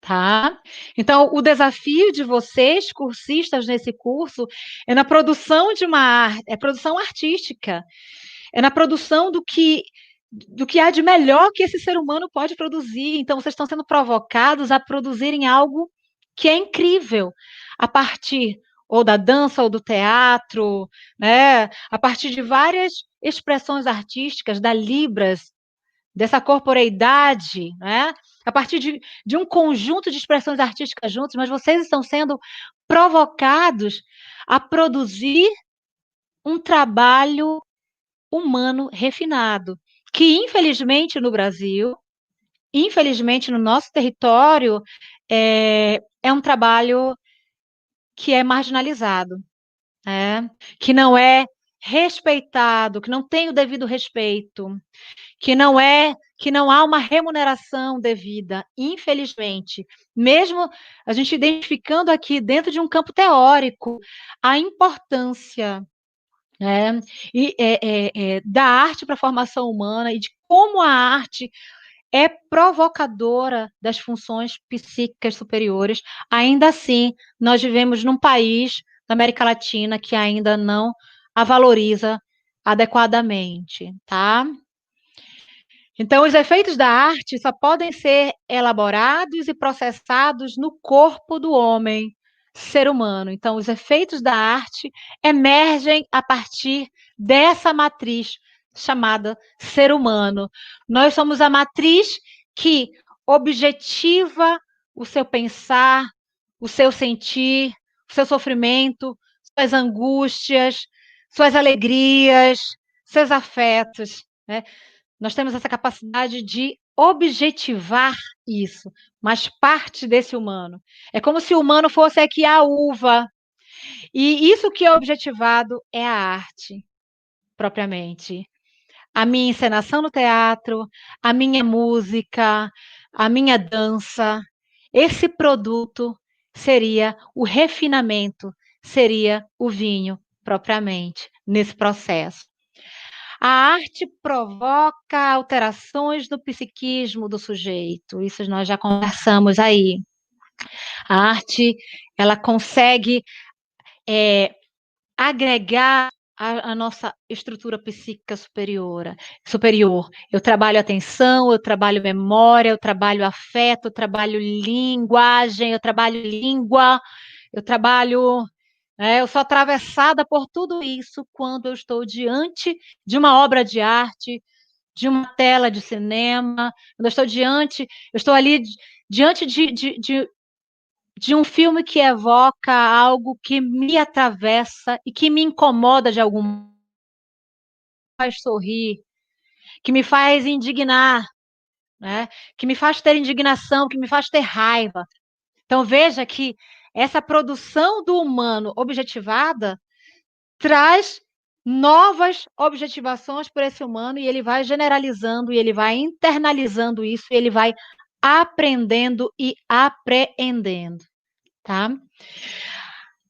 Tá? Então, o desafio de vocês, cursistas nesse curso, é na produção de uma arte, é produção artística, é na produção do que há de melhor que esse ser humano pode produzir. Então, vocês estão sendo provocados a produzirem algo que é incrível, a partir ou da dança ou do teatro, né? A partir de várias expressões artísticas, da Libras, dessa corporeidade, né? A partir de um conjunto de expressões artísticas juntos, mas vocês estão sendo provocados a produzir um trabalho humano refinado, que infelizmente no Brasil, infelizmente no nosso território, é um trabalho que é marginalizado, né? Que não é respeitado, que não tem o devido respeito, que não há uma remuneração devida, infelizmente. Mesmo a gente identificando aqui dentro de um campo teórico a importância, né, da arte para a formação humana e de como a arte é provocadora das funções psíquicas superiores. Ainda assim, nós vivemos num país da América Latina que ainda não a valoriza adequadamente, tá? Então, os efeitos da arte só podem ser elaborados e processados no corpo do homem, ser humano. Então, os efeitos da arte emergem a partir dessa matriz chamada ser humano. Nós somos a matriz que objetiva o seu pensar, o seu sentir, o seu sofrimento, suas angústias, suas alegrias, seus afetos, né? Nós temos essa capacidade de objetivar isso, mas parte desse humano. É como se o humano fosse aqui a uva. E isso que é objetivado é a arte, propriamente. A minha encenação no teatro, a minha música, a minha dança. Esse produto seria o refinamento, seria o vinho, propriamente, nesse processo. A arte provoca alterações no psiquismo do sujeito, isso nós já conversamos aí. A arte, ela consegue agregar a nossa estrutura psíquica superior. Eu trabalho atenção, eu trabalho memória, eu trabalho afeto, eu trabalho linguagem, eu trabalho língua, eu trabalho... eu sou atravessada por tudo isso quando eu estou diante de uma obra de arte, de uma tela de cinema, quando eu estou ali diante de um filme que evoca algo que me atravessa e que me incomoda de algum modo, faz sorrir, que me faz indignar, né? Que me faz ter indignação, que me faz ter raiva. Então veja que essa produção do humano objetivada traz novas objetivações para esse humano e ele vai generalizando, e ele vai internalizando isso, e ele vai aprendendo e apreendendo, tá?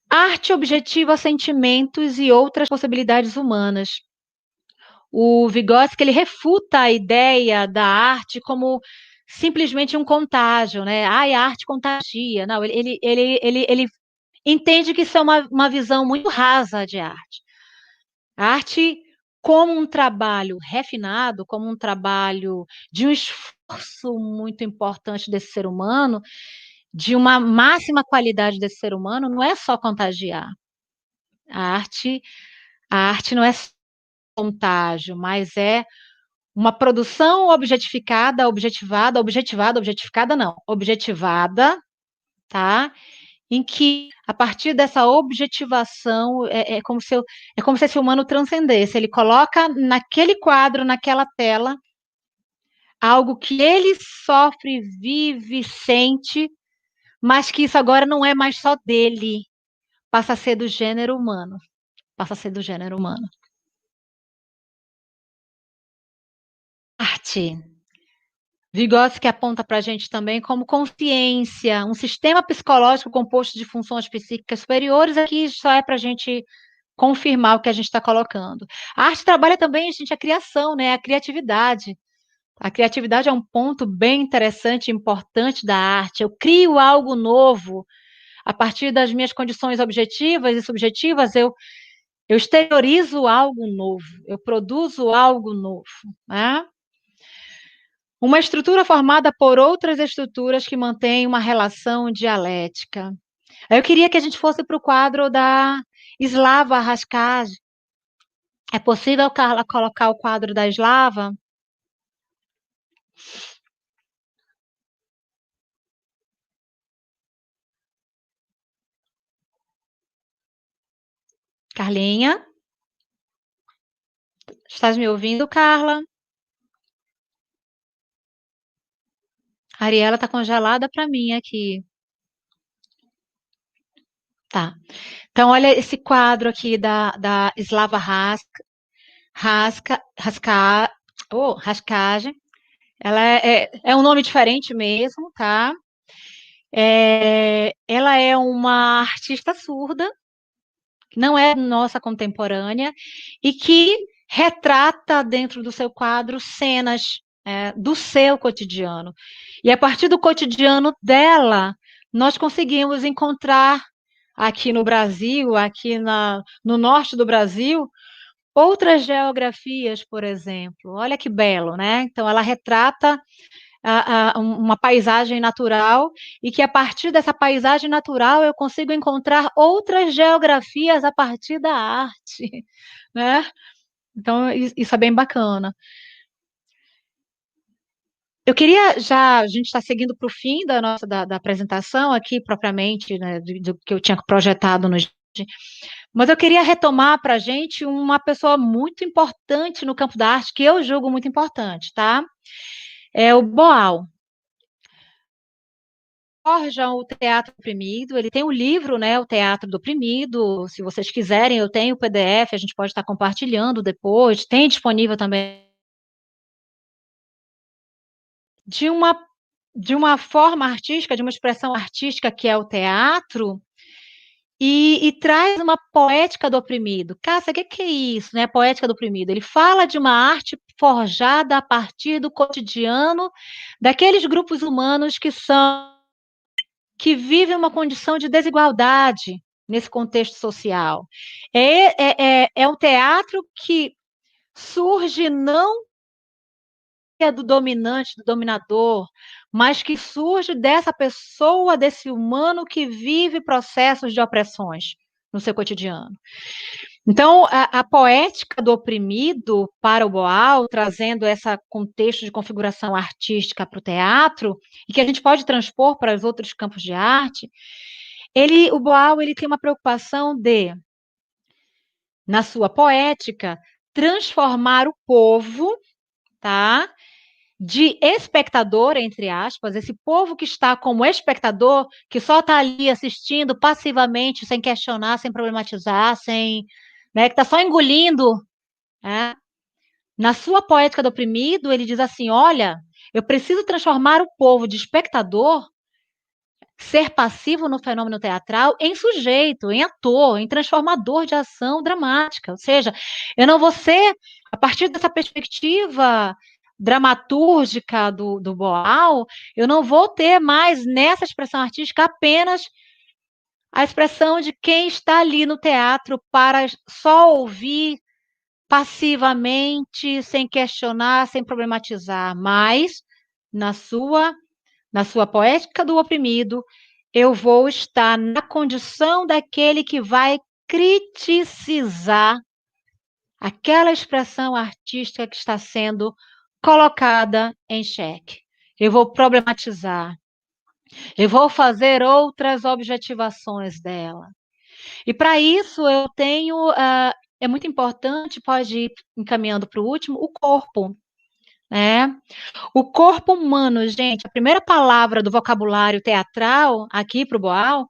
Arte objetiva sentimentos e outras possibilidades humanas. O Vygotsky, ele refuta a ideia da arte como simplesmente um contágio, né? Ai, a arte contagia. Não, ele entende que isso é uma visão muito rasa de arte. A arte como um trabalho refinado, como um trabalho de um esforço muito importante desse ser humano, de uma máxima qualidade desse ser humano, não é só contagiar. A arte, a arte não é só contágio, mas é uma produção objetificada, objetificada não, objetivada, tá? Em que, a partir dessa objetivação, é como se esse humano transcendesse. Ele coloca naquele quadro, naquela tela, algo que ele sofre, vive, sente, mas que isso agora não é mais só dele, passa a ser do gênero humano. Passa a ser do gênero humano. Arte. Vygotsky aponta para a gente também como consciência, um sistema psicológico composto de funções psíquicas superiores, aqui só é para a gente confirmar o que a gente está colocando. A arte trabalha também, gente, a criação, né? A criatividade. A criatividade é um ponto bem interessante e importante da arte. Eu crio algo novo a partir das minhas condições objetivas e subjetivas, eu exteriorizo algo novo, eu produzo algo novo, né? Uma estrutura formada por outras estruturas que mantêm uma relação dialética. Eu queria que a gente fosse para o quadro da Slava Haskaj. É possível, Carla, colocar o quadro da Slava? Carlinha? Estás me ouvindo, Carla? A Ariela está congelada para mim aqui. Tá. Então, olha esse quadro aqui da Slava Haskaj. Ela é um nome diferente mesmo, tá? Ela é uma artista surda, que não é nossa contemporânea, e que retrata dentro do seu quadro cenas do seu cotidiano. E a partir do cotidiano dela, nós conseguimos encontrar aqui no Brasil, no norte do Brasil, outras geografias, por exemplo. Olha que belo, né? Então, ela retrata uma paisagem natural e que a partir dessa paisagem natural eu consigo encontrar outras geografias a partir da arte, né? Então, isso é bem bacana. Eu queria a gente está seguindo para o fim da apresentação aqui, propriamente, né, do que eu tinha projetado no. Mas eu queria retomar para a gente uma pessoa muito importante no campo da arte, que eu julgo muito importante, tá? É o Boal. Forja o Teatro Oprimido, ele tem o livro, né, o Teatro do Oprimido, se vocês quiserem, eu tenho o PDF, a gente pode estar compartilhando depois, tem disponível também de uma forma artística, de uma expressão artística que é o teatro, e traz uma poética do oprimido. Cássia, o que é isso, né? Poética do oprimido. Ele fala de uma arte forjada a partir do cotidiano daqueles grupos humanos que vivem uma condição de desigualdade nesse contexto social. É um teatro que surge não do dominante, do dominador, mas que surge dessa pessoa, desse humano que vive processos de opressões no seu cotidiano. Então, a poética do oprimido para o Boal, trazendo esse contexto de configuração artística para o teatro, e que a gente pode transpor para os outros campos de arte, o Boal ele tem uma preocupação de, na sua poética, transformar o povo, tá? De espectador, entre aspas, esse povo que está como espectador, que só está ali assistindo passivamente, sem questionar, sem problematizar, né, que está só engolindo. Né? Na sua poética do oprimido, ele diz assim: olha, eu preciso transformar o povo de espectador, ser passivo no fenômeno teatral, em sujeito, em ator, em transformador de ação dramática. Ou seja, eu não vou ser, a partir dessa perspectiva dramatúrgica do Boal, eu não vou ter mais nessa expressão artística apenas a expressão de quem está ali no teatro para só ouvir passivamente, sem questionar, sem problematizar, mas na sua poética do oprimido, eu vou estar na condição daquele que vai criticizar aquela expressão artística que está sendo colocada em xeque. Eu vou problematizar. Eu vou fazer outras objetivações dela. E para isso eu tenho, é muito importante, pode ir encaminhando para o último, o corpo, né? O corpo humano, gente, a primeira palavra do vocabulário teatral aqui para o Boal,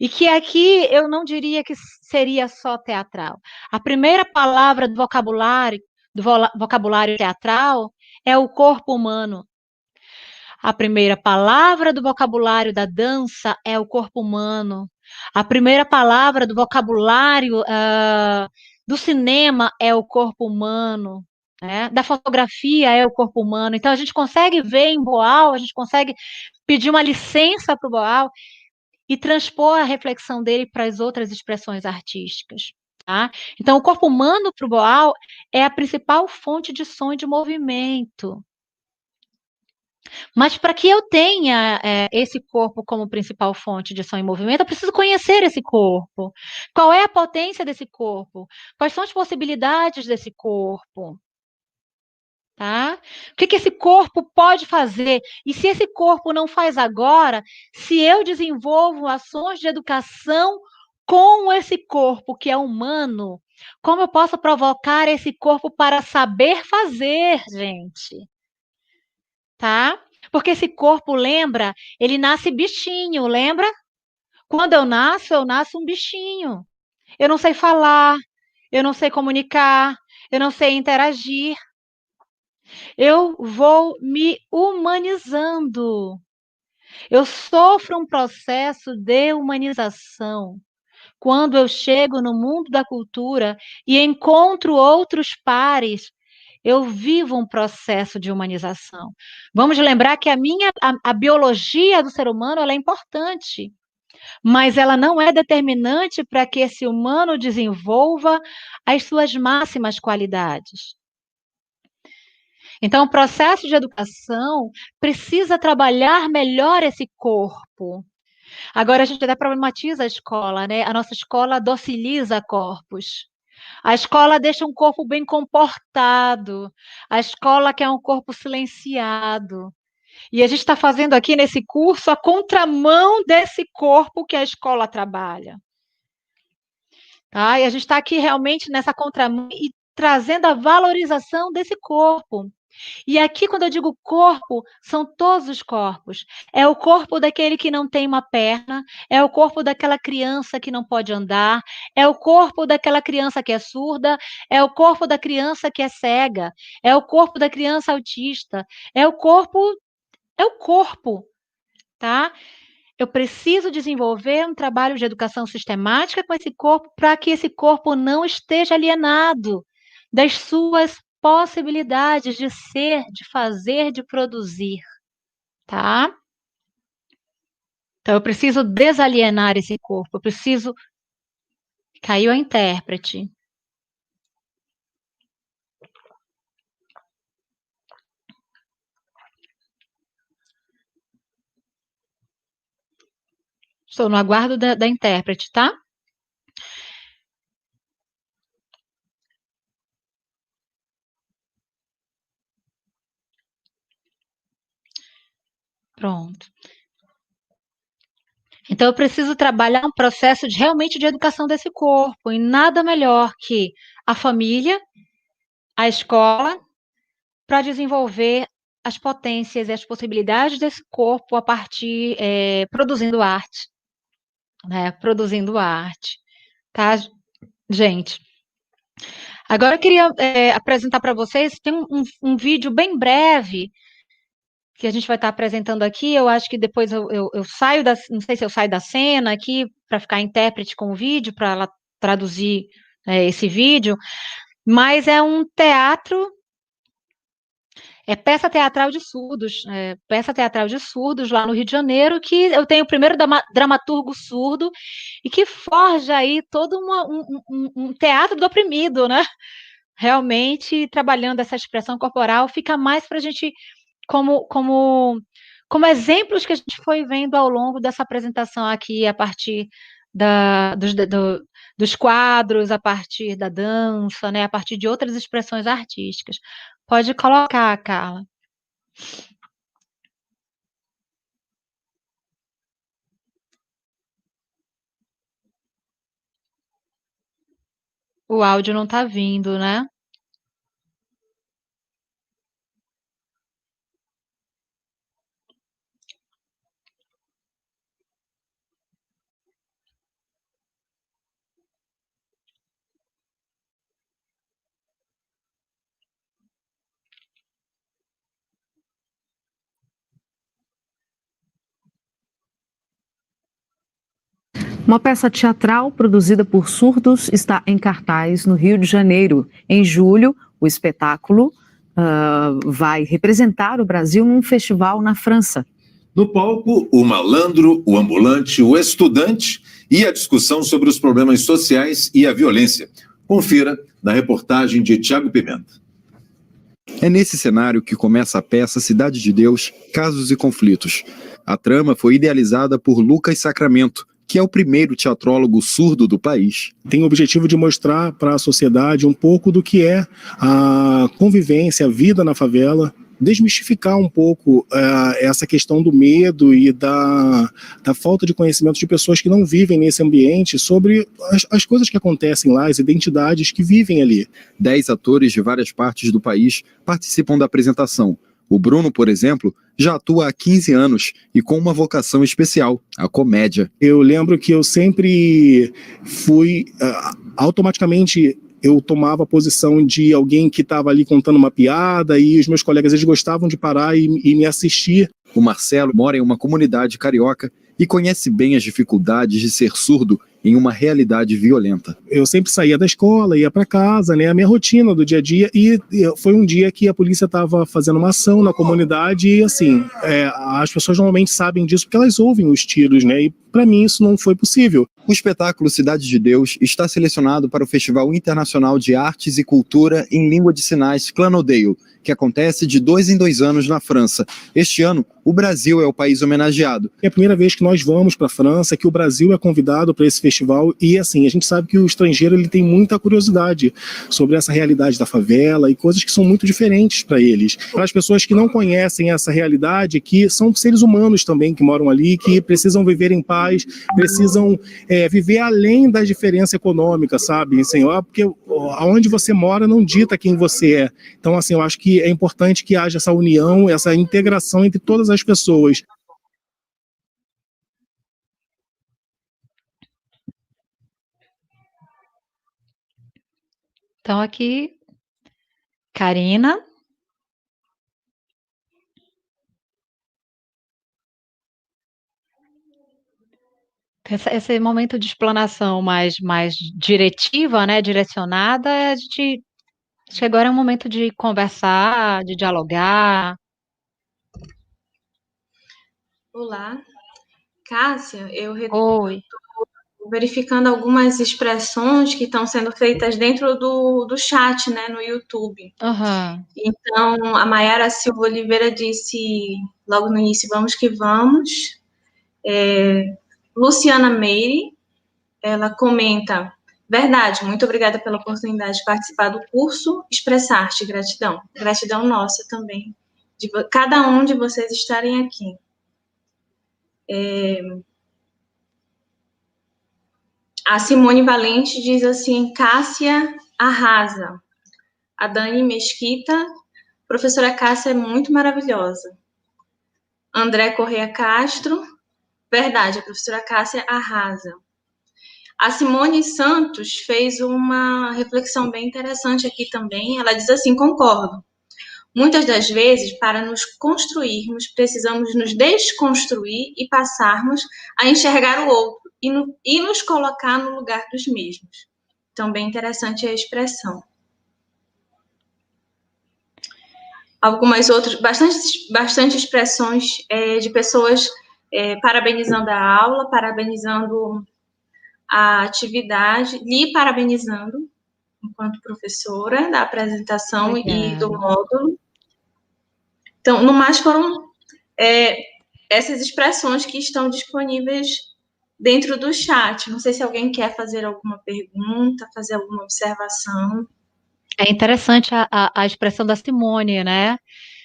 e que aqui eu não diria que seria só teatral. A primeira palavra do vocabulário teatral é o corpo humano. A primeira palavra do vocabulário da dança é o corpo humano. A primeira palavra do vocabulário do cinema é o corpo humano. Né? Da fotografia é o corpo humano. Então, a gente consegue ver em Boal, a gente consegue pedir uma licença para o Boal e transpor a reflexão dele para as outras expressões artísticas. Tá? Então, o corpo humano para o Boal é a principal fonte de som e de movimento. Mas para que eu tenha esse corpo como principal fonte de som e movimento, eu preciso conhecer esse corpo. Qual é a potência desse corpo? Quais são as possibilidades desse corpo? Tá? O que esse corpo pode fazer? E se esse corpo não faz agora, se eu desenvolvo ações de educação com esse corpo que é humano, como eu posso provocar esse corpo para saber fazer, gente? Tá? Porque esse corpo, lembra, ele nasce bichinho, lembra? Quando eu nasço um bichinho. Eu não sei falar, eu não sei comunicar, eu não sei interagir. Eu vou me humanizando. Eu sofro um processo de humanização. Quando eu chego no mundo da cultura e encontro outros pares, eu vivo um processo de humanização. Vamos lembrar que a biologia do ser humano ela é importante, mas ela não é determinante para que esse humano desenvolva as suas máximas qualidades. Então, o processo de educação precisa trabalhar melhor esse corpo. Agora, a gente até problematiza a escola, né? A nossa escola dociliza corpos. A escola deixa um corpo bem comportado. A escola quer um corpo silenciado. E a gente está fazendo aqui nesse curso a contramão desse corpo que a escola trabalha. Tá? E a gente está aqui realmente nessa contramão e trazendo a valorização desse corpo. E aqui, quando eu digo corpo, são todos os corpos. É o corpo daquele que não tem uma perna, é o corpo daquela criança que não pode andar, é o corpo daquela criança que é surda, é o corpo da criança que é cega, é o corpo da criança autista, é o corpo, tá? Eu preciso desenvolver um trabalho de educação sistemática com esse corpo para que esse corpo não esteja alienado das suas possibilidades de ser, de fazer, de produzir, tá? Então, eu preciso desalienar esse corpo, eu preciso... Caiu a intérprete. Estou no aguardo da intérprete, tá? Pronto. Então, eu preciso trabalhar um processo realmente de educação desse corpo, e nada melhor que a família, a escola, para desenvolver as potências e as possibilidades desse corpo a partir, produzindo arte, né? Produzindo arte, tá, gente? Agora eu queria apresentar para vocês, tem um vídeo bem breve que a gente vai estar apresentando aqui. Eu acho que depois eu saio não sei se eu saio da cena aqui para ficar intérprete com o vídeo, para ela traduzir esse vídeo, mas é um teatro, peça teatral de surdos lá no Rio de Janeiro, que eu tenho o primeiro dramaturgo surdo e que forja aí todo um teatro do oprimido, né? realmente, trabalhando essa expressão corporal, fica mais para a gente, como exemplos que a gente foi vendo ao longo dessa apresentação aqui, a partir dos quadros, a partir da dança, né, a partir de outras expressões artísticas. Pode colocar, Carla. O áudio não está vindo, né? Uma peça teatral produzida por surdos está em cartaz no Rio de Janeiro. Em julho, o espetáculo vai representar o Brasil num festival na França. No palco, o malandro, o ambulante, o estudante e a discussão sobre os problemas sociais e a violência. Confira na reportagem de Tiago Pimenta. É nesse cenário que começa a peça Cidade de Deus, Casos e Conflitos. A trama foi idealizada por Lucas Sacramento, que é o primeiro teatrólogo surdo do país. Tem o objetivo de mostrar para a sociedade um pouco do que é a convivência, a vida na favela, desmistificar um pouco essa questão do medo e da falta de conhecimento de pessoas que não vivem nesse ambiente sobre as coisas que acontecem lá, as identidades que vivem ali. 10 atores de várias partes do país participam da apresentação. O Bruno, por exemplo, já atua há 15 anos e com uma vocação especial, a comédia. Eu lembro que eu sempre fui, automaticamente eu tomava a posição de alguém que estava ali contando uma piada e os meus colegas eles gostavam de parar e me assistir. O Marcelo mora em uma comunidade carioca e conhece bem as dificuldades de ser surdo em uma realidade violenta. Eu sempre saía da escola, ia para casa, né, a minha rotina do dia a dia, e foi um dia que a polícia estava fazendo uma ação na comunidade e, assim, as pessoas normalmente sabem disso porque elas ouvem os tiros, né, e para mim isso não foi possível. O espetáculo Cidade de Deus está selecionado para o Festival Internacional de Artes e Cultura em Língua de Sinais Clanodale, que acontece de 2 em 2 anos na França. Este ano, o Brasil é o país homenageado. É a primeira vez que nós vamos para a França, que o Brasil é convidado para esse festival e, assim, a gente sabe que o estrangeiro ele tem muita curiosidade sobre essa realidade da favela e coisas que são muito diferentes para eles. Para as pessoas que não conhecem essa realidade, que são seres humanos também que moram ali, que precisam viver em paz, precisam viver além das diferenças econômicas, sabe? Assim, porque aonde você mora não dita quem você é. Então, assim, eu acho que é importante que haja essa união, essa integração entre todas as pessoas. Então, aqui, Karina. Esse momento de explanação mais diretiva, né, direcionada, acho que agora é um momento de conversar, de dialogar. Olá, Cássia, eu Oi. estou verificando algumas expressões que estão sendo feitas dentro do chat, né, no YouTube. Uhum. Então, a Mayara Silva Oliveira disse logo no início, vamos que vamos. Luciana Meire, ela comenta, verdade, muito obrigada pela oportunidade de participar do curso Expressar-te, gratidão. Gratidão nossa também, de cada um de vocês estarem aqui. A Simone Valente diz assim, Cássia arrasa. A Dani Mesquita, professora Cássia é muito maravilhosa. André Correia Castro, verdade, a professora Cássia arrasa. A Simone Santos fez uma reflexão bem interessante aqui também. Ela diz assim, concordo. Muitas das vezes, para nos construirmos, precisamos nos desconstruir e passarmos a enxergar o outro e nos colocar no lugar dos mesmos. Então, bem interessante a expressão. Algumas outras, bastante expressões de pessoas parabenizando a aula, parabenizando a atividade, lhe parabenizando. enquanto professora da apresentação e do Obrigada. módulo. Então, no mais foram essas expressões que estão disponíveis dentro do chat. Não sei se alguém quer fazer alguma pergunta, fazer alguma observação. É interessante a expressão da Simone, né?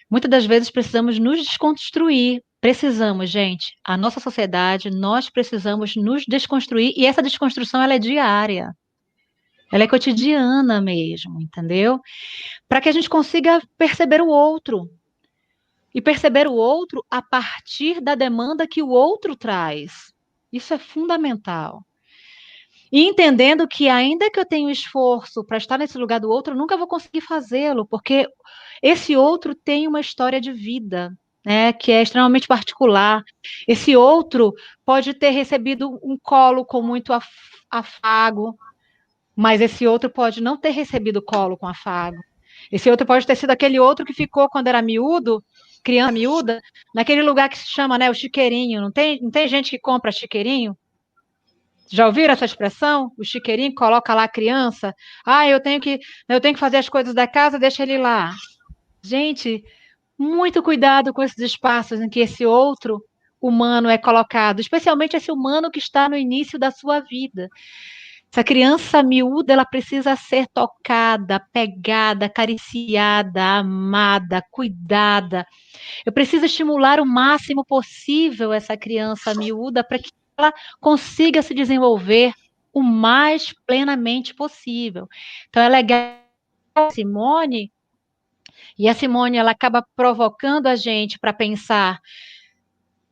Muitas das vezes precisamos nos desconstruir. Precisamos, gente. A nossa sociedade, nós precisamos nos desconstruir, e essa desconstrução ela é diária. Ela é cotidiana mesmo, entendeu? Para que a gente consiga perceber o outro. E perceber o outro a partir da demanda que o outro traz. Isso é fundamental. E entendendo que, ainda que eu tenha esforço para estar nesse lugar do outro, eu nunca vou conseguir fazê-lo, porque esse outro tem uma história de vida, né, que é extremamente particular. Esse outro pode ter recebido um colo com muito afago, mas esse outro pode não ter recebido colo com afago. Esse outro pode ter sido aquele outro que ficou quando era miúdo, criança miúda, naquele lugar que se chama, né, o chiqueirinho. Não tem gente que compra chiqueirinho? Já ouviram essa expressão? O chiqueirinho coloca lá a criança. Ah, eu tenho que fazer as coisas da casa, deixa ele lá. Gente, muito cuidado com esses espaços em que esse outro humano é colocado, especialmente esse humano que está no início da sua vida. Essa criança miúda, ela precisa ser tocada, pegada, acariciada, amada, cuidada. Eu preciso estimular o máximo possível essa criança miúda para que ela consiga se desenvolver o mais plenamente possível. Então, é legal a Simone, e a Simone ela acaba provocando a gente para pensar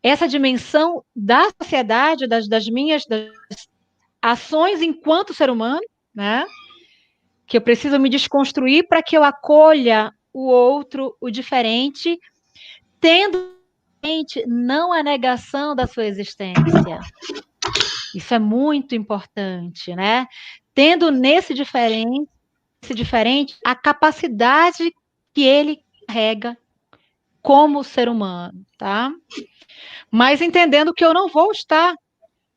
essa dimensão da sociedade, das minhas ações enquanto ser humano, né? Que eu preciso me desconstruir para que eu acolha o outro, o diferente, tendo não a negação da sua existência. Isso é muito importante, né? Tendo nesse diferente a capacidade que ele carrega como ser humano, tá? Mas entendendo que eu não vou estar,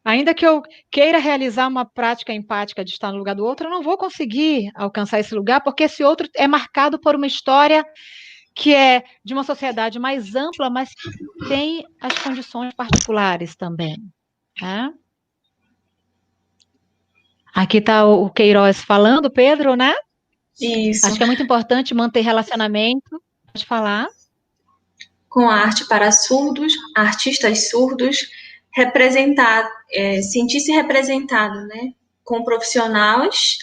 ainda que eu queira realizar uma prática empática de estar no lugar do outro, eu não vou conseguir alcançar esse lugar, porque esse outro é marcado por uma história que é de uma sociedade mais ampla, mas que tem as condições particulares também, né? Aqui está o Queiroz falando, Pedro, né? Isso. Acho que é muito importante manter relacionamento. Pode falar. Com a arte para surdos, artistas surdos, sentir-se representado, né? Com profissionais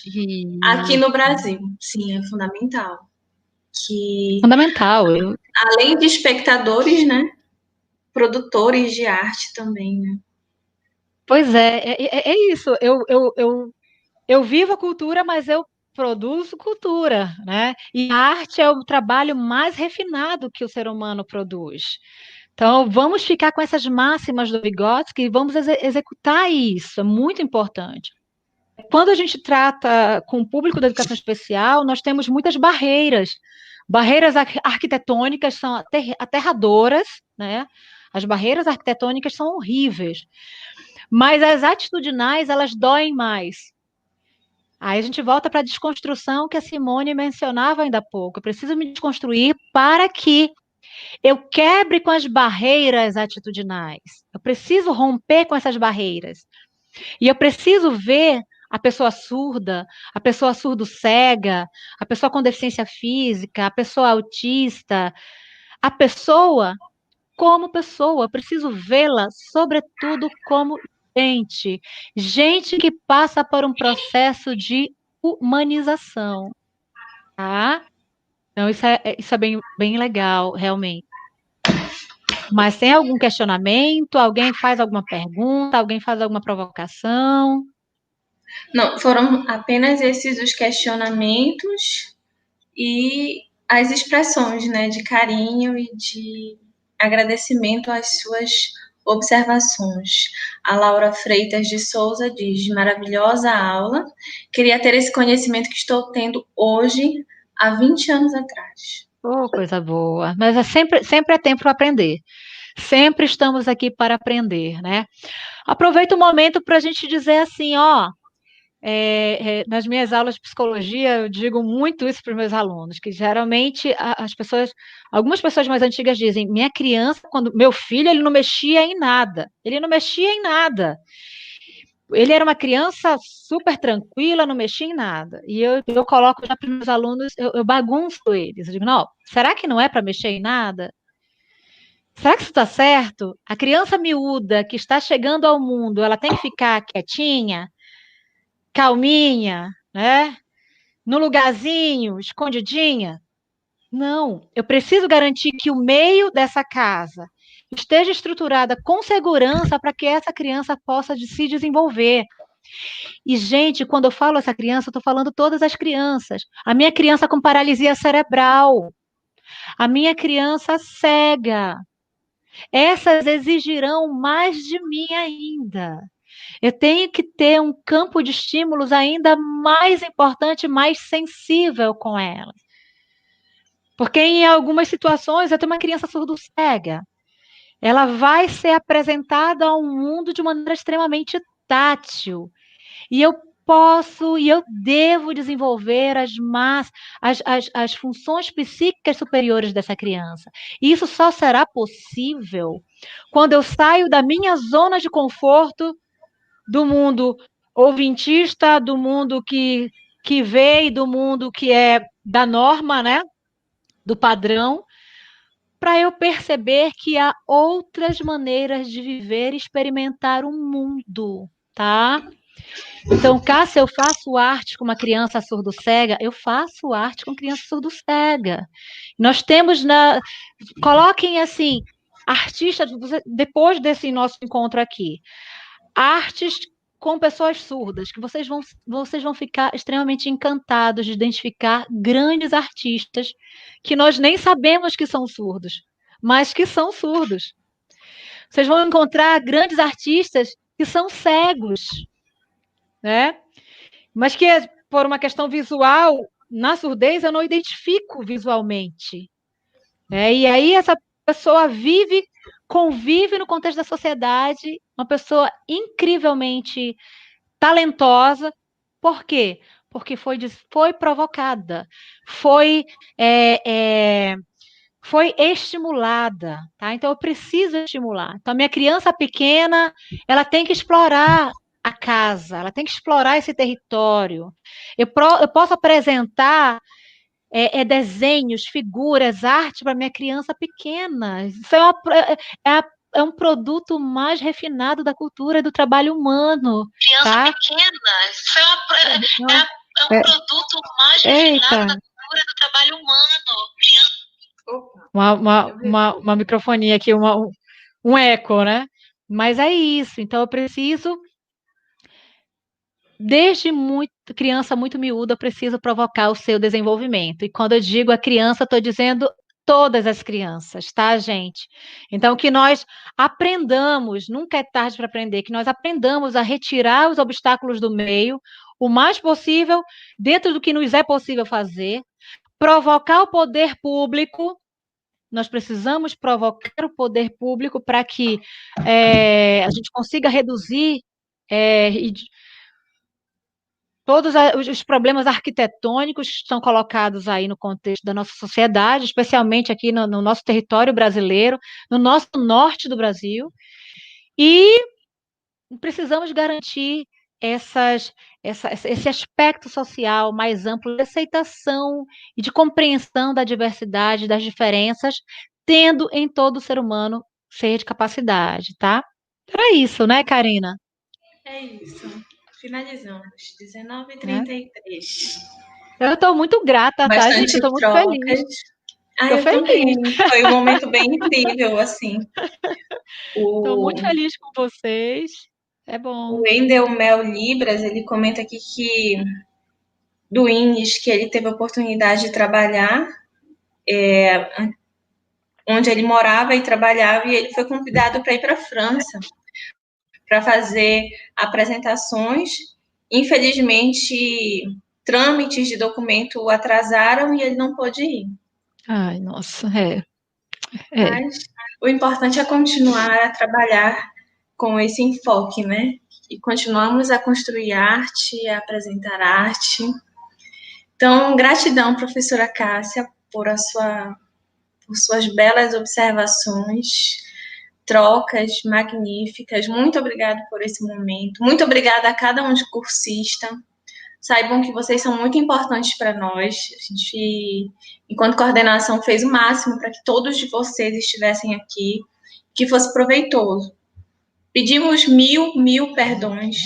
aqui no Brasil. Sim, é fundamental. Fundamental. Além de espectadores, né? Produtores de arte também, né? Pois é isso. Eu vivo a cultura, mas eu produzo cultura, né? E a arte é o trabalho mais refinado que o ser humano produz. Então, vamos ficar com essas máximas do Vygotsky e vamos executar isso, é muito importante. Quando a gente trata com o público da educação especial, nós temos muitas barreiras. Barreiras arquitetônicas são aterradoras, né? As barreiras arquitetônicas são horríveis. Mas as atitudinais, elas doem mais. Aí a gente volta para a desconstrução que a Simone mencionava ainda há pouco. Eu preciso me desconstruir para que eu quebre com as barreiras atitudinais. Eu preciso romper com essas barreiras. E eu preciso ver a pessoa surda, a pessoa surdo-cega, a pessoa com deficiência física, a pessoa autista, a pessoa como pessoa. Eu preciso vê-la, sobretudo, como gente que passa por um processo de humanização, tá? Então, isso é bem legal, realmente. Mas tem algum questionamento? Alguém faz alguma pergunta? Alguém faz alguma provocação? Não, foram apenas esses os questionamentos e as expressões, né, de carinho e de agradecimento às suas observações. A Laura Freitas de Souza diz: maravilhosa aula, queria ter esse conhecimento que estou tendo hoje, há 20 anos atrás. Oh, coisa boa. Mas sempre é tempo para aprender. Sempre estamos aqui para aprender, né? Aproveita o momento para a gente dizer assim, ó, nas minhas aulas de psicologia, eu digo muito isso para os meus alunos, que geralmente algumas pessoas mais antigas dizem, minha criança, meu filho, ele não mexia em nada, ele era uma criança super tranquila, não mexia em nada, e eu coloco já para os meus alunos, eu bagunço eles, eu digo, não, será que não é para mexer em nada? Será que isso está certo? A criança miúda que está chegando ao mundo, ela tem que ficar quietinha, calminha, né? No lugarzinho, escondidinha? Não, eu preciso garantir que o meio dessa casa esteja estruturada com segurança para que essa criança possa se desenvolver. E, gente, quando eu falo essa criança, eu estou falando todas as crianças. A minha criança com paralisia cerebral, a minha criança cega. Essas exigirão mais de mim ainda. Eu tenho que ter um campo de estímulos ainda mais importante, mais sensível com elas. Porque em algumas situações eu tenho uma criança surdo-cega. Ela vai ser apresentada ao mundo de maneira extremamente tátil. E eu posso e eu devo desenvolver as funções psíquicas superiores dessa criança. E isso só será possível quando eu saio da minha zona de conforto, do mundo ouvintista, do mundo que vê e do mundo que é da norma, né? Do padrão, para eu perceber que há outras maneiras de viver e experimentar o mundo, tá? Então, Cássia, eu faço arte com uma criança surdo-cega, eu faço arte com criança surdo-cega. Nós temos coloquem assim, artistas, depois desse nosso encontro aqui, artes com pessoas surdas, que vocês vão ficar extremamente encantados de identificar grandes artistas que nós nem sabemos que são surdos, mas que são surdos. Vocês vão encontrar grandes artistas que são cegos, né? Mas que, por uma questão visual, na surdez eu não identifico visualmente. E aí essa pessoa convive no contexto da sociedade, uma pessoa incrivelmente talentosa. Por quê? Porque foi provocada, foi estimulada, tá? Então eu preciso estimular. Então a minha criança pequena, ela tem que explorar a casa, ela tem que explorar esse território. Eu posso apresentar desenhos, figuras, arte para minha criança pequena. Isso é um produto mais refinado da cultura e do trabalho humano. Criança pequena, isso é um produto mais refinado da cultura e do trabalho humano. Uma microfonia aqui, um eco, né? Mas é isso. Então eu preciso, desde criança muito miúda, eu preciso provocar o seu desenvolvimento. E quando eu digo a criança, estou dizendo todas as crianças, tá, gente? Então, que nós aprendamos, nunca é tarde para aprender, que nós aprendamos a retirar os obstáculos do meio, o mais possível, dentro do que nos é possível fazer, provocar o poder público. Nós precisamos provocar o poder público para que a gente consiga reduzir todos os problemas arquitetônicos que estão colocados aí no contexto da nossa sociedade, especialmente aqui no nosso território brasileiro, no nosso norte do Brasil, e precisamos garantir esse aspecto social mais amplo de aceitação e de compreensão da diversidade, das diferenças, tendo em todo ser humano ser de capacidade, tá? Era isso, né, Karina? É isso. Finalizamos. 19h33. Eu estou muito grata, tá, gente? Eu estou muito feliz. Eu feliz. Foi um momento bem incrível, assim. Estou muito feliz com vocês. É bom. O Wendel Mel Libras, ele comenta aqui que do INES, que ele teve a oportunidade de trabalhar onde ele morava e trabalhava, e ele foi convidado para ir para a França para fazer apresentações. Infelizmente, trâmites de documento atrasaram e ele não pôde ir. Ai, nossa, Mas o importante é continuar a trabalhar com esse enfoque, né? e continuamos a construir arte, a apresentar arte. Então, gratidão, professora Cássia, por suas belas observações, trocas magníficas. Muito obrigada por esse momento. Muito obrigada a cada um de cursista. Saibam que vocês são muito importantes para nós. A gente, enquanto coordenação, fez o máximo para que todos de vocês estivessem aqui, que fosse proveitoso. Pedimos mil perdões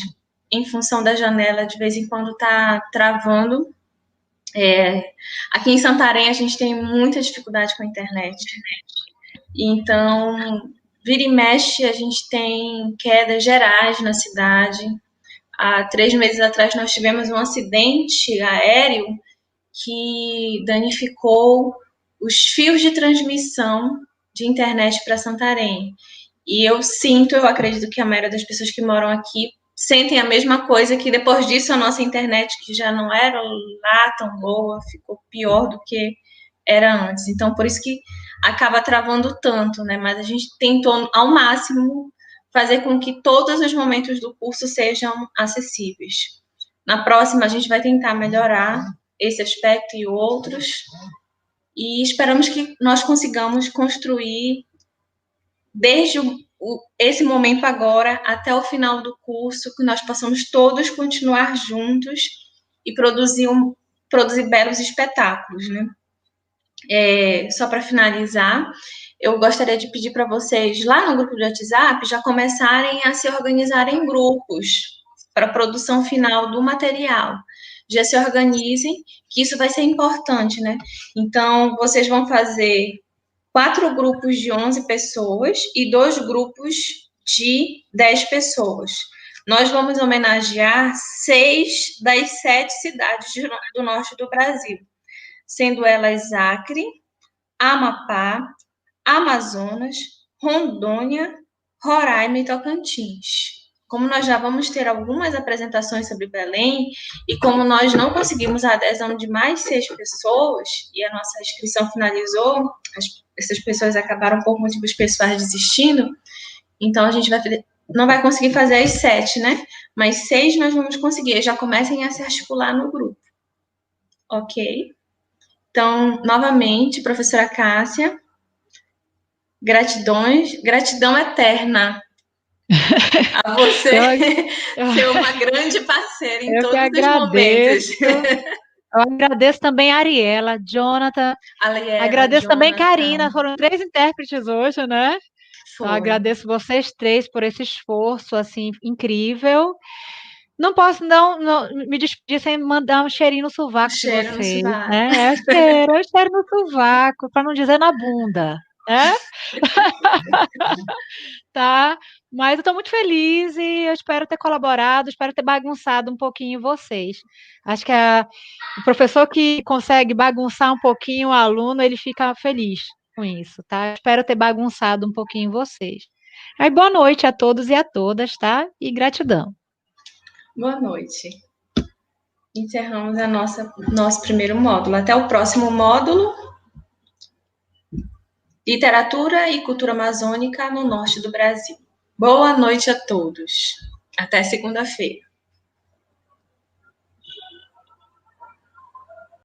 em função da janela, de vez em quando está travando. Aqui em Santarém a gente tem muita dificuldade com a internet. Então, vira e mexe, a gente tem quedas gerais na cidade. Há 3 meses atrás nós tivemos um acidente aéreo que danificou os fios de transmissão de internet para Santarém. E eu acredito que a maioria das pessoas que moram aqui sentem a mesma coisa, que depois disso a nossa internet, que já não era lá tão boa, ficou pior do que era antes. Então, por isso que acaba travando tanto, né? Mas a gente tentou ao máximo fazer com que todos os momentos do curso sejam acessíveis. Na próxima, a gente vai tentar melhorar esse aspecto e outros, e esperamos que nós consigamos construir, desde esse momento agora até o final do curso, que nós possamos todos continuar juntos e produzir belos espetáculos, né? Só para finalizar, eu gostaria de pedir para vocês, lá no grupo de WhatsApp, já começarem a se organizar em grupos para a produção final do material. Já se organizem, que isso vai ser importante, né? Então, vocês vão fazer 4 grupos de 11 pessoas e 2 grupos de 10 pessoas. Nós vamos homenagear 6 das 7 cidades do norte do Brasil, sendo elas Acre, Amapá, Amazonas, Rondônia, Roraima e Tocantins. Como nós já vamos ter algumas apresentações sobre Belém, e como nós não conseguimos a adesão de mais 6 pessoas, e a nossa inscrição finalizou, essas pessoas acabaram por motivos pessoais desistindo, então a gente não vai conseguir fazer as 7, né? Mas 6 nós vamos conseguir, já comecem a se articular no grupo. Ok? Então, novamente, professora Cássia, gratidão eterna a você ser uma grande parceira em todos os momentos. Eu agradeço também a Ariela, Jonathan, agradeço Jonathan. também Karina, foram 3 intérpretes hoje, né? Foi. Eu agradeço vocês 3 por esse esforço, assim, incrível. Não posso não me despedir sem mandar um cheirinho no sovaco de vocês, né? Eu cheiro no sovaco, para não dizer na bunda, né? Tá? Mas eu estou muito feliz e eu espero ter colaborado, espero ter bagunçado um pouquinho vocês. Acho que o professor que consegue bagunçar um pouquinho o aluno, ele fica feliz com isso, tá? Espero ter bagunçado um pouquinho vocês. Aí, boa noite a todos e a todas, tá? E gratidão. Boa noite. Encerramos nosso primeiro módulo. Até o próximo módulo. Literatura e Cultura Amazônica no Norte do Brasil. Boa noite a todos. Até segunda-feira.